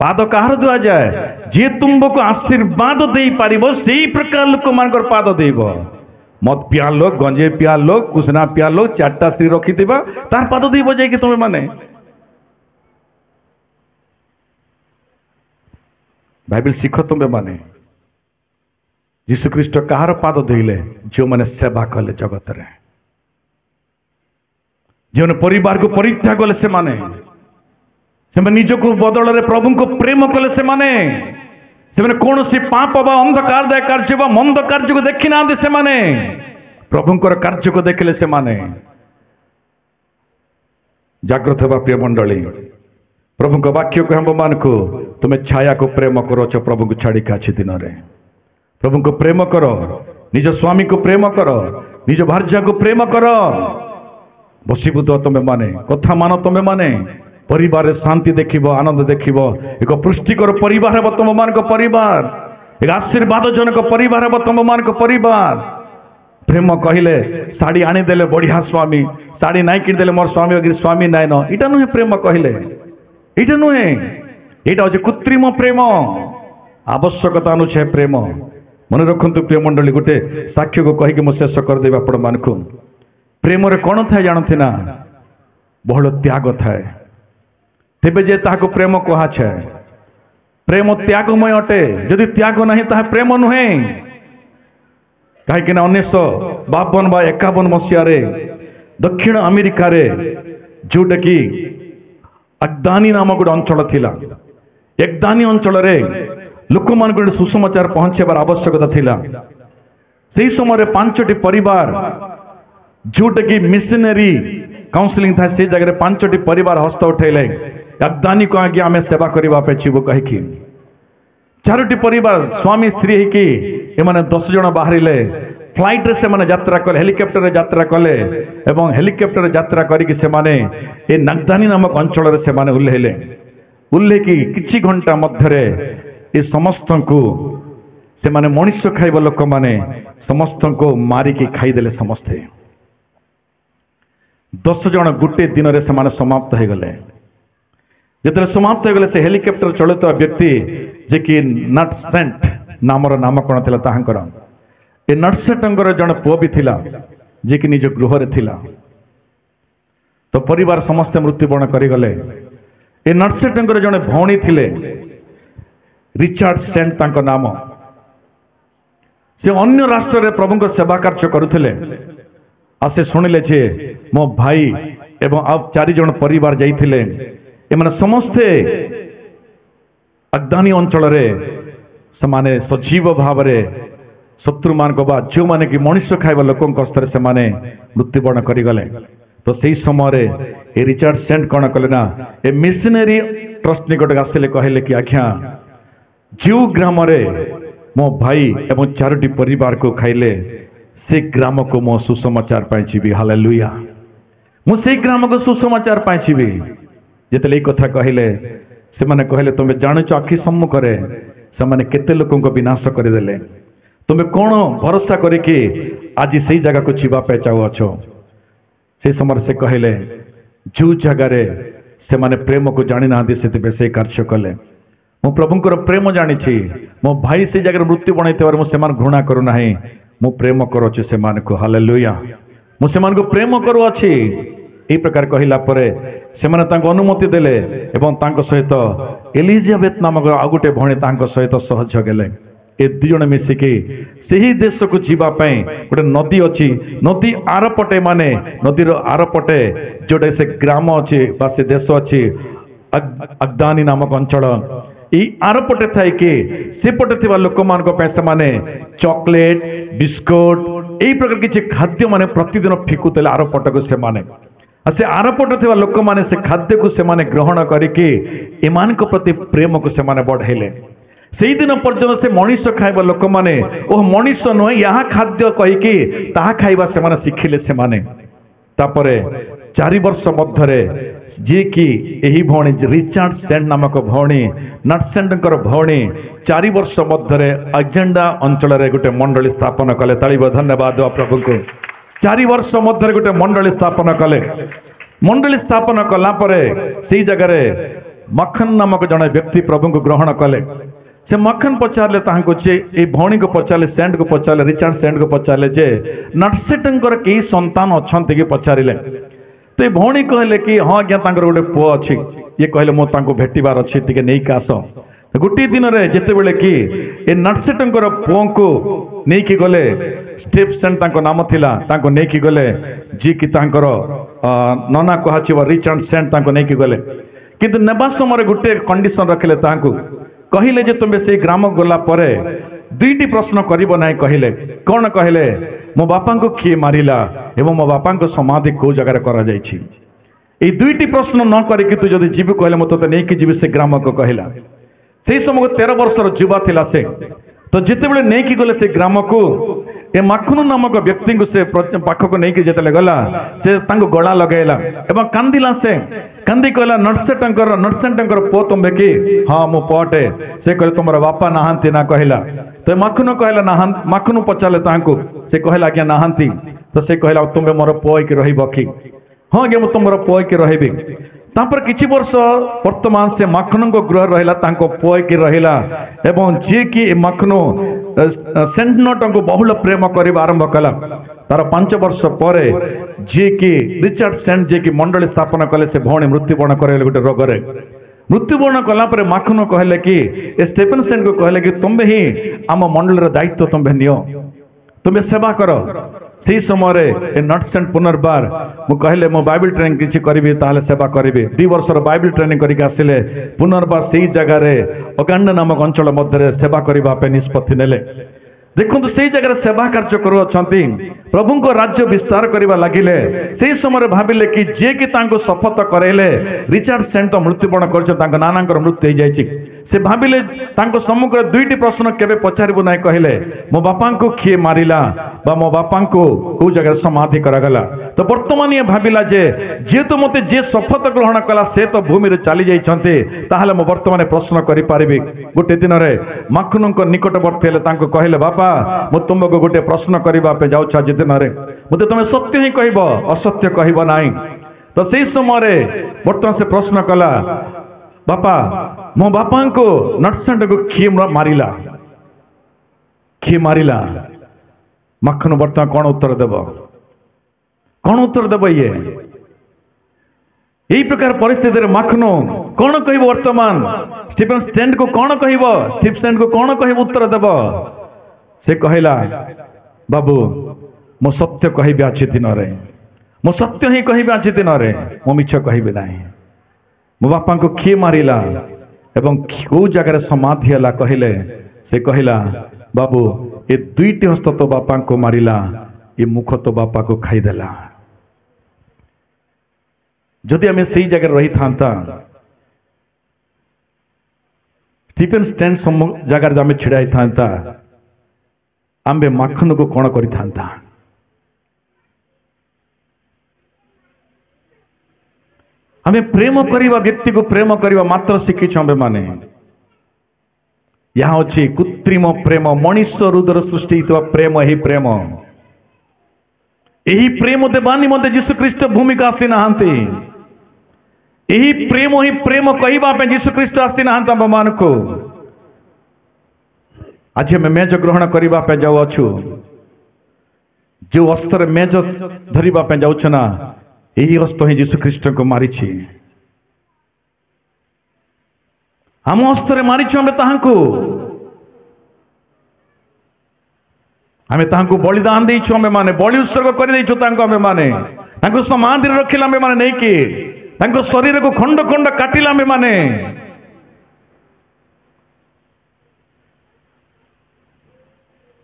पाद कहार दुआ जाए जे तुमको आशीर्वाद दे पारिबो सेही प्रकार लोक मानकर पाद देव। मद पिया लोक, गंजे पिया लोक, कुसना पिया लोक, 4टा स्त्री रखी देबा तार पाद देव जाए कि तुम माने। बाइबल शिख तुम्हें माने यीशु ख्रीस्ट कहार पाद देले, जो माने सेवा कले जगत रे, जो परिवार को परित्याग कले से माने निज को बदल रे प्रभु को प्रेम कले से माने कौन सी पाप बा अंधकार दाय कार्य बा मंद कार्य को देखी ना से माने प्रभुंकर कार्य को देखले से माने। जागृत होगा प्रिय मंडली, प्रभु को वाक्य को हम मान को तुम्हें छाया को प्रेम करो च प्रभु को छाड़ी काछि दिन रे प्रभु को प्रेम करो, निज स्वामी को प्रेम करो, निज भार्या को प्रेम करो। बसीभूत तुम्हें माने, कथा मान तुम्हें माने, परिवार शांति देखिबो, आनंद देखिबो, एक पुष्टिकर परिवार है तुम मान को परिवार, एक आशीर्वाद जनक परिवार है तुम मान को परिवार। प्रेम कहले साड़ी आनीदेले बढ़िया स्वामी, साड़ी नाई किदेले मोर स्वामी अगर स्वामी नाई न, इटा नुहे प्रेम कहले, इटा नुहे, इटा हूँ कृत्रिम प्रेम, आवश्यकता अनुसार प्रेम। मन रखु प्रिय मंडली, गोटे साक्ष्य को कहीकि मु शेष करदेवी आपण मान को। प्रेम रे कौन थाए जानते ना, बहुल त्याग थाए, तेबे जे ताको प्रेम कहा छे। प्रेम त्यागमय अटे, यदि त्याग नहीं ताहे प्रेम नुहे। कहीं 1952 व 51 मसीह दक्षिण अमेरिका रे जोटा कि अगदानी नाम गोटे अंचल थिला। एकदानी अंचल रे लोक मान गोटे सुसमाचार पहुंचार आवश्यकता थिला। से समय 5टी परिवार जोटा कि मिशनरी काउंसलिंग था से जगह 5टी परिवार हस्त उठेले अगदानी को आगे आम सेवा करने जीव कहीकि 4टी परिवार स्वामी स्त्री कि एमाने 10 जन बाहर फ्लाइट रे से माने यात्रा कले हेलिकॉप्टर रे यात्रा कले एवं हेलिकॉप्टर रे यात्रा करिक से माने ए नागदानी नामक अंचल रे से माने उल्लेख कि किछि घंटा मध्य रे ए समस्त को से माने मनुष्य खाइबा लोक माने समस्त को मारिकी खाईदेले। समस्ते 10 जन गोटे दिन रे से माने समाप्त हो गले। जितने समाप्त हो गले से हेलिकॉप्टर चलित व्यक्ति जे कि नटसेंट नामर नामकरण थिला ताहांकर ए नटसेंटंकर जन पुओ भी थिला जे कि निज गृह रे थिला। तो परिवार समस्त मृत्युवरण करि गले। ए नटसेंटंकर जन भौणी थिले रिचार्ड सेंट तांको नाम। से अन्य राष्ट्र रे प्रभु को सेवा कार्य करुथिले। आ से सुनिले जे मो भाई एवं अब 4 जन परिवार जाइथिले एमाने समस्ते अगदानी अंचल रे समाने सजीव भाव रे शत्रु मान को बा जो माने कि मनुष्य खाइबा लोकन स्तर से माने मृत्युवरण करि गले। तो सही समय रे ए रिचार्ड सेंट कौन कले ना ए मिशनरी ट्रस्ट निकट आसिले कहले कि आज्ञा जो ग्राम रे मो भाई एवं 4टी परिवार को खाइले से ग्राम को मो सुसमाचार पाइछि। हालेलुया। मु से ग्राम को सुसमाचार पाइछि। जेतले कथा कहले से माने कहले तुमे जानुच आखि सम्मुखरे से माने केते लोकन को विनाश कर देले। तुमे कौन भरोसा करी कि आज सही जगह को जीवा पे चाहो अच्छो। से समय से कहले जो जगह रे से माने प्रेम को जानी ना से से कार्य कले। मु प्रभुंकर प्रेम जानी मो भाई से जगह मृत्यु बनई मुझे घृणा करू ना मु प्रेम करुचे से को। हालेलुया। मुझे को प्रेम करुअछि। यही प्रकार कहला परे से अनुमति देले एवं तांको सहित एलिजाबेथ नामक आउ गोटे भणी तांको सहित सहज गेले। ए 2 जन मिसिकी सही देश को जीवाई गोटे नदी अच्छी। नदी आरपटे माने नदीर आरपटे जोटे से ग्राम अच्छी बा से देश अच्छी अगदानी नामक अंचल आरपटे थाई कि सेपटे थिबा लोक मानक पे से माने चॉकलेट बिस्कुट यही प्रकार किछि खाद्य माने प्रतिदिन फिकुतले आरपट को से माने से आरपट थिबा लोक माने से खाद्य को से माने ग्रहण करिकि एमान को प्रति प्रेम को से माने बढ़ेले। से दिन पर्यंत से मनुष्य खाइबा लोक माने ओ मनुष्य नुहे यहाँ खाद्य कहीकि ताहा खाइबा से माने शिखिले से माने। तापरे 4 वर्ष मध्य जी कि यही भौणी रिचार्ड सेंट नामक भौणी नटसेंटर भौणी 4 वर्ष मध्य एजेंडा अंचल गोटे मंडली स्थापन कले। तालिब धन्यवाद प्रभु को। 4 वर्ष मध्य गोटे मंडली स्थापन कले। मंडली स्थापन कला परे से जगह मखन नामक जड़े व्यक्ति प्रभु को ग्रहण कले। से मखन पचारे भौणी को पचारे सेंट को पचारे रिचार्ड सेंट को पचारे जे नटसेंटर कई संतान अच्छा कि पचारे। तो ये भौणी कहले कि हाँ आज्ञा गोटे पुओ अच्छी। ये कहले मो भेटार अच्छी टे नहीं आस। गोटे दिन में जिते कि ए नटसेंटर पुओ को नहीं गले स्टेप सेंट नाम थिला नहीं गले जी कि नना कह रिचार्ड सेंट नहीं गले। किंतु नेबा समय गोटे कंडीशन रखिले कहले जे तुम्हें से ग्राम गला परे 2टी प्रश्न करिबो नाही। कहले कौन कहले मो बापा को किए मारिला एवं मो बापा को समाधि को जगह करा जायछि। ए 2टी प्रश्न न करिकि तू जदि जीव कहले मो तो नहीं कि जीव से ग्राम को कहला। से समय 13 वर्षर युवा थिला से। तो जिते बड़े नहीं कि गले से ग्राम को ए मखनु नामक व्यक्ति को से पाख को नहीं कि जेतले गला से तांको गला लगेला एवं कांदिला से कांदी कहला नटसेंटर पुओ तुम्हें कि हाँ मो पुओटे। से कहले तुमर बापा नहांती ना कहला। तो मखनु कहला मखनु पचारे तांको से कहला आज्ञा नहांती। तो से कहला तुम्हें मोर पुओ कि रहिबो कि हाँ आज्ञा मु तुमर पुओ कि रहिबी। तापर किछि वर्ष वर्तमान से मखनु को गृह रहिला तांको पुओ कि रहिला एवं जे कि मखनु सेंट नट को बहुल प्रेम करबा आरंभ कला। तार 5 वर्ष पर जी कि रिचार्ड सेंट जी कि मंडली स्थापन कले से भौणी मृत्युवरण करे गोटे रोगरे मृत्युवरण कला पर मखनु कहले कि स्टेफन सेंट को कहले कि तुम्हें ही आम मंडल दायित्व तुम्हें नियो तुम्हें सेवा कर से समय नटसेंट पुनर्बार मु कहले मो बाइबल ट्रेनिंग किसी करी ताले सेवा करी 2 वर्षर बाइबल ट्रेनिंग करके आसिले पुनर्बार से जगार अगांड नामक अंचल मध्य सेवा करने निष्पत्ति नेले। देखो से जगह सेवा कार्य करुँच प्रभु को राज्य विस्तार करने लगिले से समय भाविले कि जे कि शपथ करैले रिचार्ड सेंट मृत्युवरण कर नाना मृत्यु हो जाए से भाविले सम्मुख 2टी प्रश्न केबे पचारू ना कहले मो बापा को किए मारिला बा मो बापा को कौ जगह समाधि करागला। तो वर्तमान ये भाविला जे जेहेतु मते जे शपथ ग्रहण कला से तो भूमि रे चली जाइछन्ते ताहले मो वर्तमान प्रश्न करि पारिबी। गोटे दिन रे माखनुक निकटवर्ती हेले तांको कहले बापा मो तुमको गोटे प्रश्न करबा पे जाउछ आज दिन रे मते तमे सत्य ही कहबो असत्य कहबो नाही। तो से समय वर्तमान से प्रश्न कला बापा मो बापा को नटसेंट को किए मारिला मखन वर्तमान कौन उत्तर देव ये यही प्रकार परिस्थिति मखनो कौन कह वर्तमान स्टीफन स्टैंड को कौन कह स्टीफन स्टैंड को कौन कह उत्तर देव से कहला बाबू मो सत्य कहबी आज दिन रे मो सत्य ही कहबी आज दिन रे मो मिछ कहबी नाही। मो बापा को किए मारिला एवं कौ जगह समाधि है कहले से कहला बाबू ये 2टी हस्त तो बापा को मारिला ये मुख तो बापा को खाईदेला। जदि आम से जगह रही था स्टीफन स्टैंड जगार आम छिड़ाई था आम्बे माखन को कौन कर आमे प्रेम करिवा व्यक्ति को प्रेम करिवा मात्र शिखिछु आमे माने यहाँ अच्छी कृत्रिम प्रेम मनुष्य हृदय सृष्टि प्रेम ही प्रेम यही प्रेम देवानी मध्य जीशु ख्रीष्ट भूमिका आसी नहांती यही प्रेम ही प्रेम कहवा पे जीशु ख्रीष्ट आसी नहांती आम मान को आज हमें मेज ग्रहण करबा पे जाऊ अछु जो अस्त्र मेज धरिबा पे जाउछ ना यही हस्त ही जीशु ख्रीष्ट को मारी हम हस्तर मारीचु आमे तांको बलिदान देइछु आमे माने बलि उत्सर्ग कर देइछु तांको आमे माने तांको समाधि रखिला आमे माने नहीं कि तांको शरीर को खंड खंड काटिला आमे माने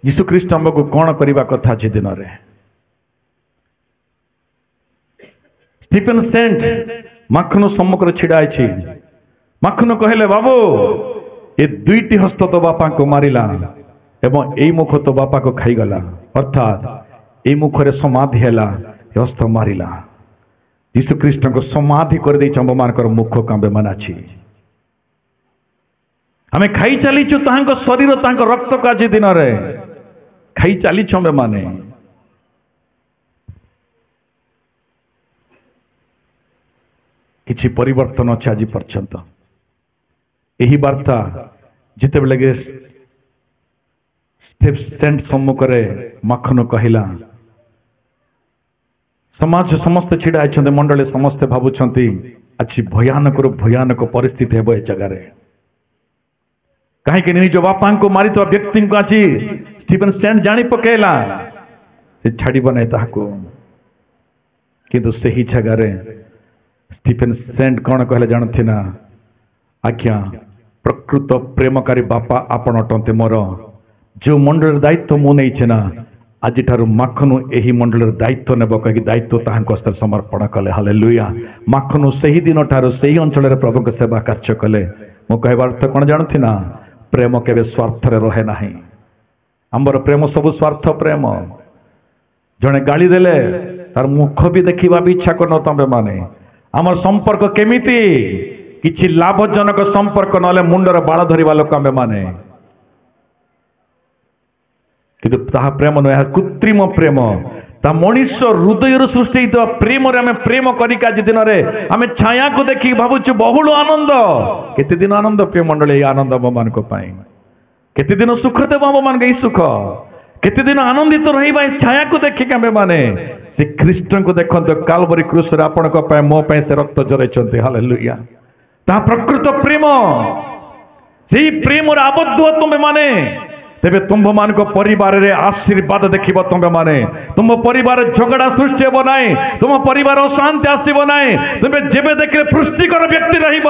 यीशु ख्रीष्ट हमको कौन करबा कथा जे दिन रे स्टीफन सेंट माखन सम्मुख छिड़ाई छी माखन कहले बाबू ये 2टी हस्त तो बापा को मारिला एवं यही मुख तो बापा को खाईगला अर्थात यही मुखरे समाधि हैला हस्त मारिला यीशु ख्रीष्ट को समाधि कर दे चंब मानकर मुख कांबे मनाची आमे खाई चलीचु तांको शरीर तांको रक्त को आज दिन रे खाई चलीचु आमे माने किछि परिवर्तन अच्छे आज पर्यंत यही वार्ता जिते बेले सेंट सम्मुख मखन कहला समाज समस्ते छिड़ा होती मंडली समस्ते भावुंट आज भयानक भयानक परिस्थिति है जगार कहीं निज बापा को मारी व्यक्ति को आज स्टीफन सेंट जानी पकेला से छाड़ब नहीं ताको किंतु से ही जगार स्टीफन सेंट कौन कहले जानते ना आज्ञा प्रकृत प्रेमकारी बापा आपण अटंते मोर जो मंडल दायित्व मु नहीं ना आज माखनु यही मंडल दायित्व नेब कहीं दायित्व ताहस्तर समर्पण कले हालेलुया माखनु से ही दिन ठार से ही अंचल प्रभु को सेवा कार्य कले मु कहबार अर्थ कौन जानती ना प्रेम केबे स्वार्थ रहे ना आमर प्रेम सब स्वार्थ प्रेम जड़े गाड़ी देले तार मुख भी देखा भी इच्छा कर तमें माने आमर संपर्क केमिति किछि लाभजनक संपर्क नले मुंडर बाड़ धरिबा लोक आमे माने किंतु ताहा प्रेम न कृत्रिम प्रेम ता मनुष्य हृदय सृष्टि प्रेम आमे प्रेम करिका आज दिन रे आमे छाया को देखि भाबुछु बहुल आनंद केते दिन आनंद प्रिय मंडली आनंद मान को पाई केते दिन सुख देव मान के सुख केते दिन आनंदित रहिबा छाया को देखि आमे माने से ख्रीष्ट को देखंत कालवरी क्रूस रे आपण को पाए मो पाए से रक्त जरैछन्ते हालेलुया ता प्रकृत प्रेम से प्रेम आबद्ध तुम माने तेबे तुम्भ मान परिवार रे आशीर्वाद देखिब तुम्हें माने तुम परिवार झगड़ा सृष्टि हेब नाई तुम परिवार अशांति आसब नाई तुम्हें जेबे देखिले पुष्टिकर व्यक्ति रहिब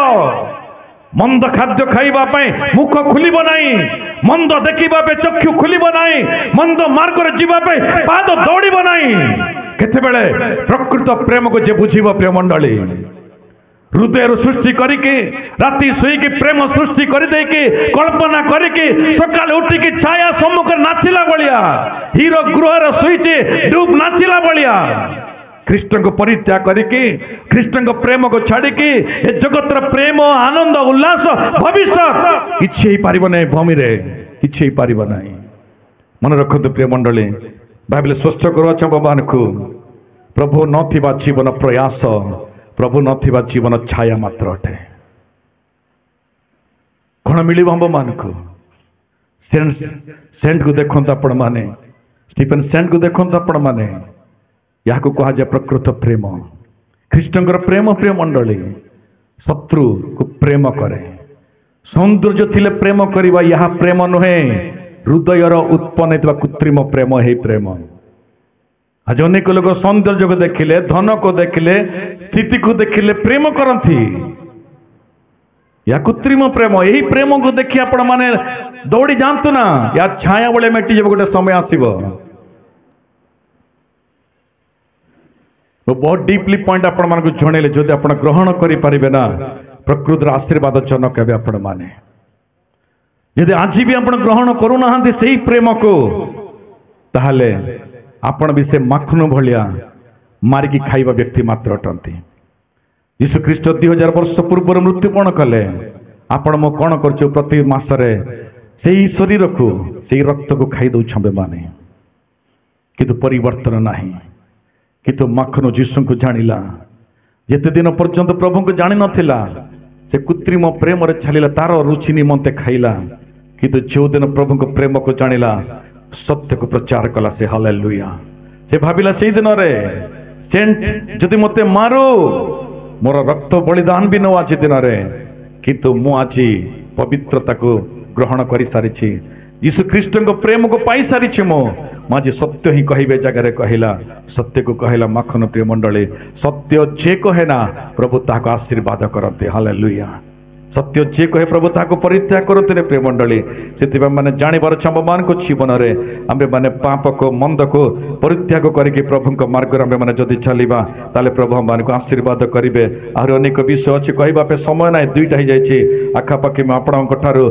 मंद खाद्य खाइबा पई मुख खुलिब नाई मंद देखिबा पे चक्षु खुलिब नाई मंद मार्ग रे जीवा पे पाद दौड़िब नाई केते बेले प्रकृत प्रेम को जे बुझिब प्रिय मंडली हृदय सृष्टि करके राति शुईकी प्रेम सृष्टि कर कल्पना करके सकाल उठिकी छाया सम्मुख नाचिला बलिया हीरो गृह शुईचे डूब नाचिला बलिया कृष्ण को परित्याग करके कृष्ण को प्रेम को छाड़िकी ए जगत प्रेम आनंद उल्लास भविष्य किछि पारिब नै भूमि रे किछि पारिब नै मन रखतु प्रिय मंडली बाइबल स्पष्ट करूछ भगवान को प्रभु नथिबा जीवन प्रयास प्रभु नथिबा जीवन छाया मात्र अटे कौन मिल मान को सेंट को देखते आपण मैंने स्टीफन सेंट को देखते आपण मैंने या कह जाए प्रकृत प्रेम कृष्णकर प्रेम प्रिय मंडली शत्रु को प्रेम करे सौंदर्य थिले प्रेम करवा यह प्रेम नुहे हृदयर उत्पन्न होता कृत्रिम प्रेम है प्रेम आज अनेक लोग सौंदर्य को देखिले धन को देखिले स्थिति को देखिले प्रेम करती या कृत्रिम प्रेम यही प्रेम को देखी आपण माने दौड़ी जातु ना या छाया बड़े मेटी जब गोटे समय आसब तो बहुत डीपली पॉइंट आपण मान को जणेले जदि आपण ग्रहण करि परिबे ना प्रकृतिर आशीर्वाद जनक हेबे आपण माने यदि आज भी आपण ग्रहण करू नाहंती सही प्रेम को ताहले आपण भी से माखन भलिया मारिकी खाइबा व्यक्ति मात्र अटंती यीशु ख्रीष्ट 2000 वर्ष पूर्व मृत्युपण कले आपण मो कौन कर प्रति मासरे सही शरीर को सही रक्त को खाई दौछे माने किंतु परिवर्तन नहीं किंतु माखन यीशु को जानिला जेते दिन पर्यंत प्रभु को जानी नथिला से कृत्रिम प्रेम रे छालिला तार रुचि निमंते खाइला किंतु जो दिन प्रभु को प्रेम को जानिला सत्य को प्रचार कला से हालेलुया से भाविला से दिन रे सेंट जदि मते मारो मोर रक्त बलिदान भी न आज दिन रे किंतु मु आज पवित्रता को ग्रहण कर सारी यीशु ख्रीष्ट को प्रेम को पाई सारी मो आज सत्य ही कहे जगह कहला सत्य को कहला माखन प्रिय मंडली सत्य जे कहे ना प्रभु ताको आशीर्वाद करते हालेलुया सत्य जे कहे प्रभु ताको परित्याग करते प्रिय मंडली से माने जानिबार छ मान को जीवन रे आमे माने पाप को मंद को परित्याग करके प्रभु को मार्ग रे माने जदि चलिबा ताले प्रभु मान को आशीर्वाद करिवे आरो अनेक विषय अछि कहबा पे समय नै दुईटा ही जायछि आखा पाखी में आपण को ठारो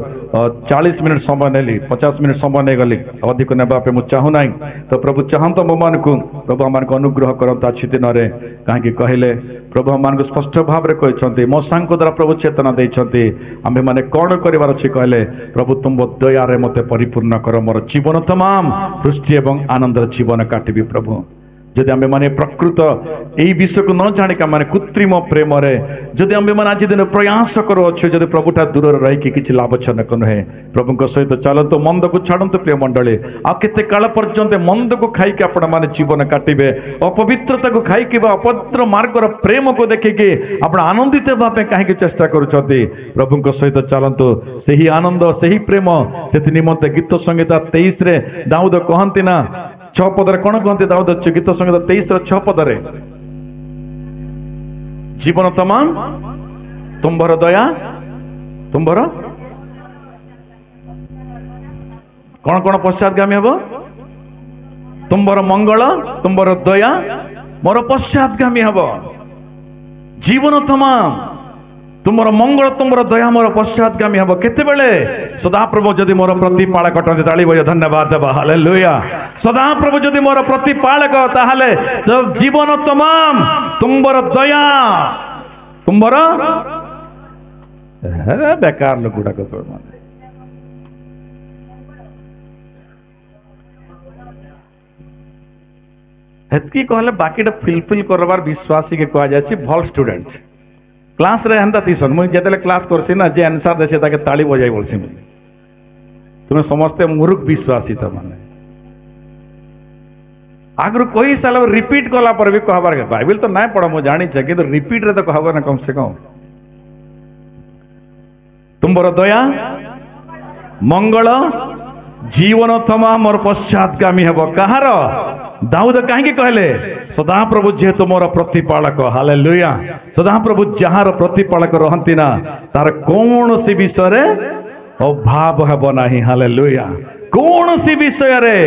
40 मिनट समय नेली 50 मिनट समय नै गली अधिक नेबा पे मु चाहू नै तो प्रभु चाहंत मो मान को प्रभु मान को अनुग्रह करंता अछि दिन रे काहे कहले प्रभु मान को स्पष्ट भाव रे कहछन्ते मो सांग द्वारा प्रभु चेतना दैछन्ते आमे माने कोन करिवार अछि कहले प्रभु तुम दया रे मते परिपूर्ण कर मोर जीवन तमाम पुष्टि एवं आनंद जीवन काटिबी प्रभु जदि आमे माने प्रकृत एई विषय को न जाने का माने कृत्रिम प्रेम रे जदि आमे माने आज दिन प्रयास करो अच्छे जदि प्रभुटा दूर रही कि किछि लाभजनक नहे प्रभु को सहित चलतो मंद को छाड़ंतो प्रिय मंडली आ केते काल पर्यंत मंद को खाई के आपण माने जीवन काटिबे अपवित्रता को खाई के अपवित्र मार्ग रो प्रेम को देखि के आपण आनंदित भाबे काहे के चेष्टा करूछथि प्रभु को सहित चलतो सही आनंद सही प्रेम सेति निमंते गीत संगीता 23 रे दाऊद कहंती ना 6 पदरे कौन कहते दाऊद गीत संगीत 23 6 पदरे जीवन तमाम तुम्बर दया तुम्बर कौन कौन पश्चातगामी हम तुम्बर मंगल तुम्बर दया मोर पश्चातगामी हम जीवन तमाम तुमर मंगल तुमर दया मोर पश्चातगामी हम केतेबेले सदाप्रभु जदि मोर प्रतिपालक अटंती ताली बजा धन्यवाद देबा हालेलुया सदाप्रभु जदि मोर प्रतिपालक ताहले जीवन तमाम तुमर दया तुमर बेकार लोक गुडा को माने हेतकी कहले बाकीटा फिलफिल करबार विश्वासी के कहा जाय भल स्टूडेंट क्लास रे हंता तीसन मुझे जेतले क्लास करसी ना जे आंसर देसे ताके ताली बजाई बोलसी तुम समस्ते मूर्ख विश्वासी त माने आगु कोई साल रिपीट कला पर भी कहबार के बाइबल तो ना पढ़ मु जानी छे किंतु रिपीट रे तो कहबो ना कम से कम तुमर दया मंगल जीवन तमाम मोर पश्चातगामी हेब कहार दाऊद कहीं कहले सदाप्रभु जेहेतु मोर प्रतिपालक हालेलुया सदाप्रभु जार प्रतिपालक रहंती ना तार कौन सी विषय अभाव हेब नाही हालेलुया कौन सी विषय रे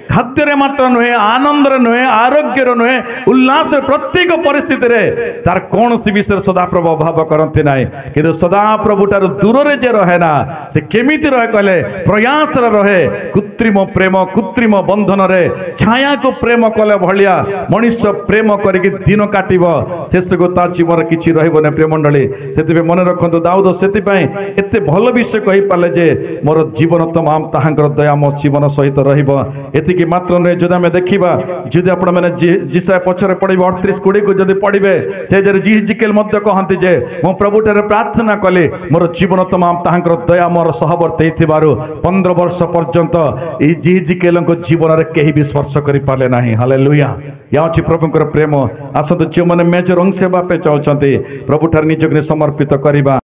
खाद्य मात्र नुहे आनंद नुहे आरोग्य नुहे उल्लास प्रत्येक परिस्थिति रे तार कौन सी विषय सदाप्रभु अभाव करती ना कि सदाप्रभु ठार दूर रे जे रहे ना से केमिति रहे कहले प्रयास रहे कृत्रिम प्रेम कृत्रिम बंधन रे छाया को प्रेम कले भलिया मनुष्य प्रेम करके दिन काटिब शेष को ता जीवन किछि रहइबो ने प्रेम मंडली सेति मन रखंतु दाऊद सेति पई एते भल विषय कहि पाले जे मोर जीवन तमाम ताहांकर दया मो जीवन सहित रहिबो एति मात्र नुहे जदि आम देखा जदि आपण मैंने जिसाय पछरे पढ़े 38-20 को जदि पढ़े से जिहिजिकेल कहती जे मो प्रभु ठारे प्रार्थना कली मोर जीवन तमाम ताहांकर दया मोर सहवर्ती 15 वर्ष पर्यंत ई जिहिजिकेल जीवन में कहीं भी स्पर्श कर पारे ना हालेलुया या अच्छी प्रभुंकर प्रेम आसतु जो मैंने मेजर अंश हेबापे चाहते प्रभु ठारे निजक समर्पित करवा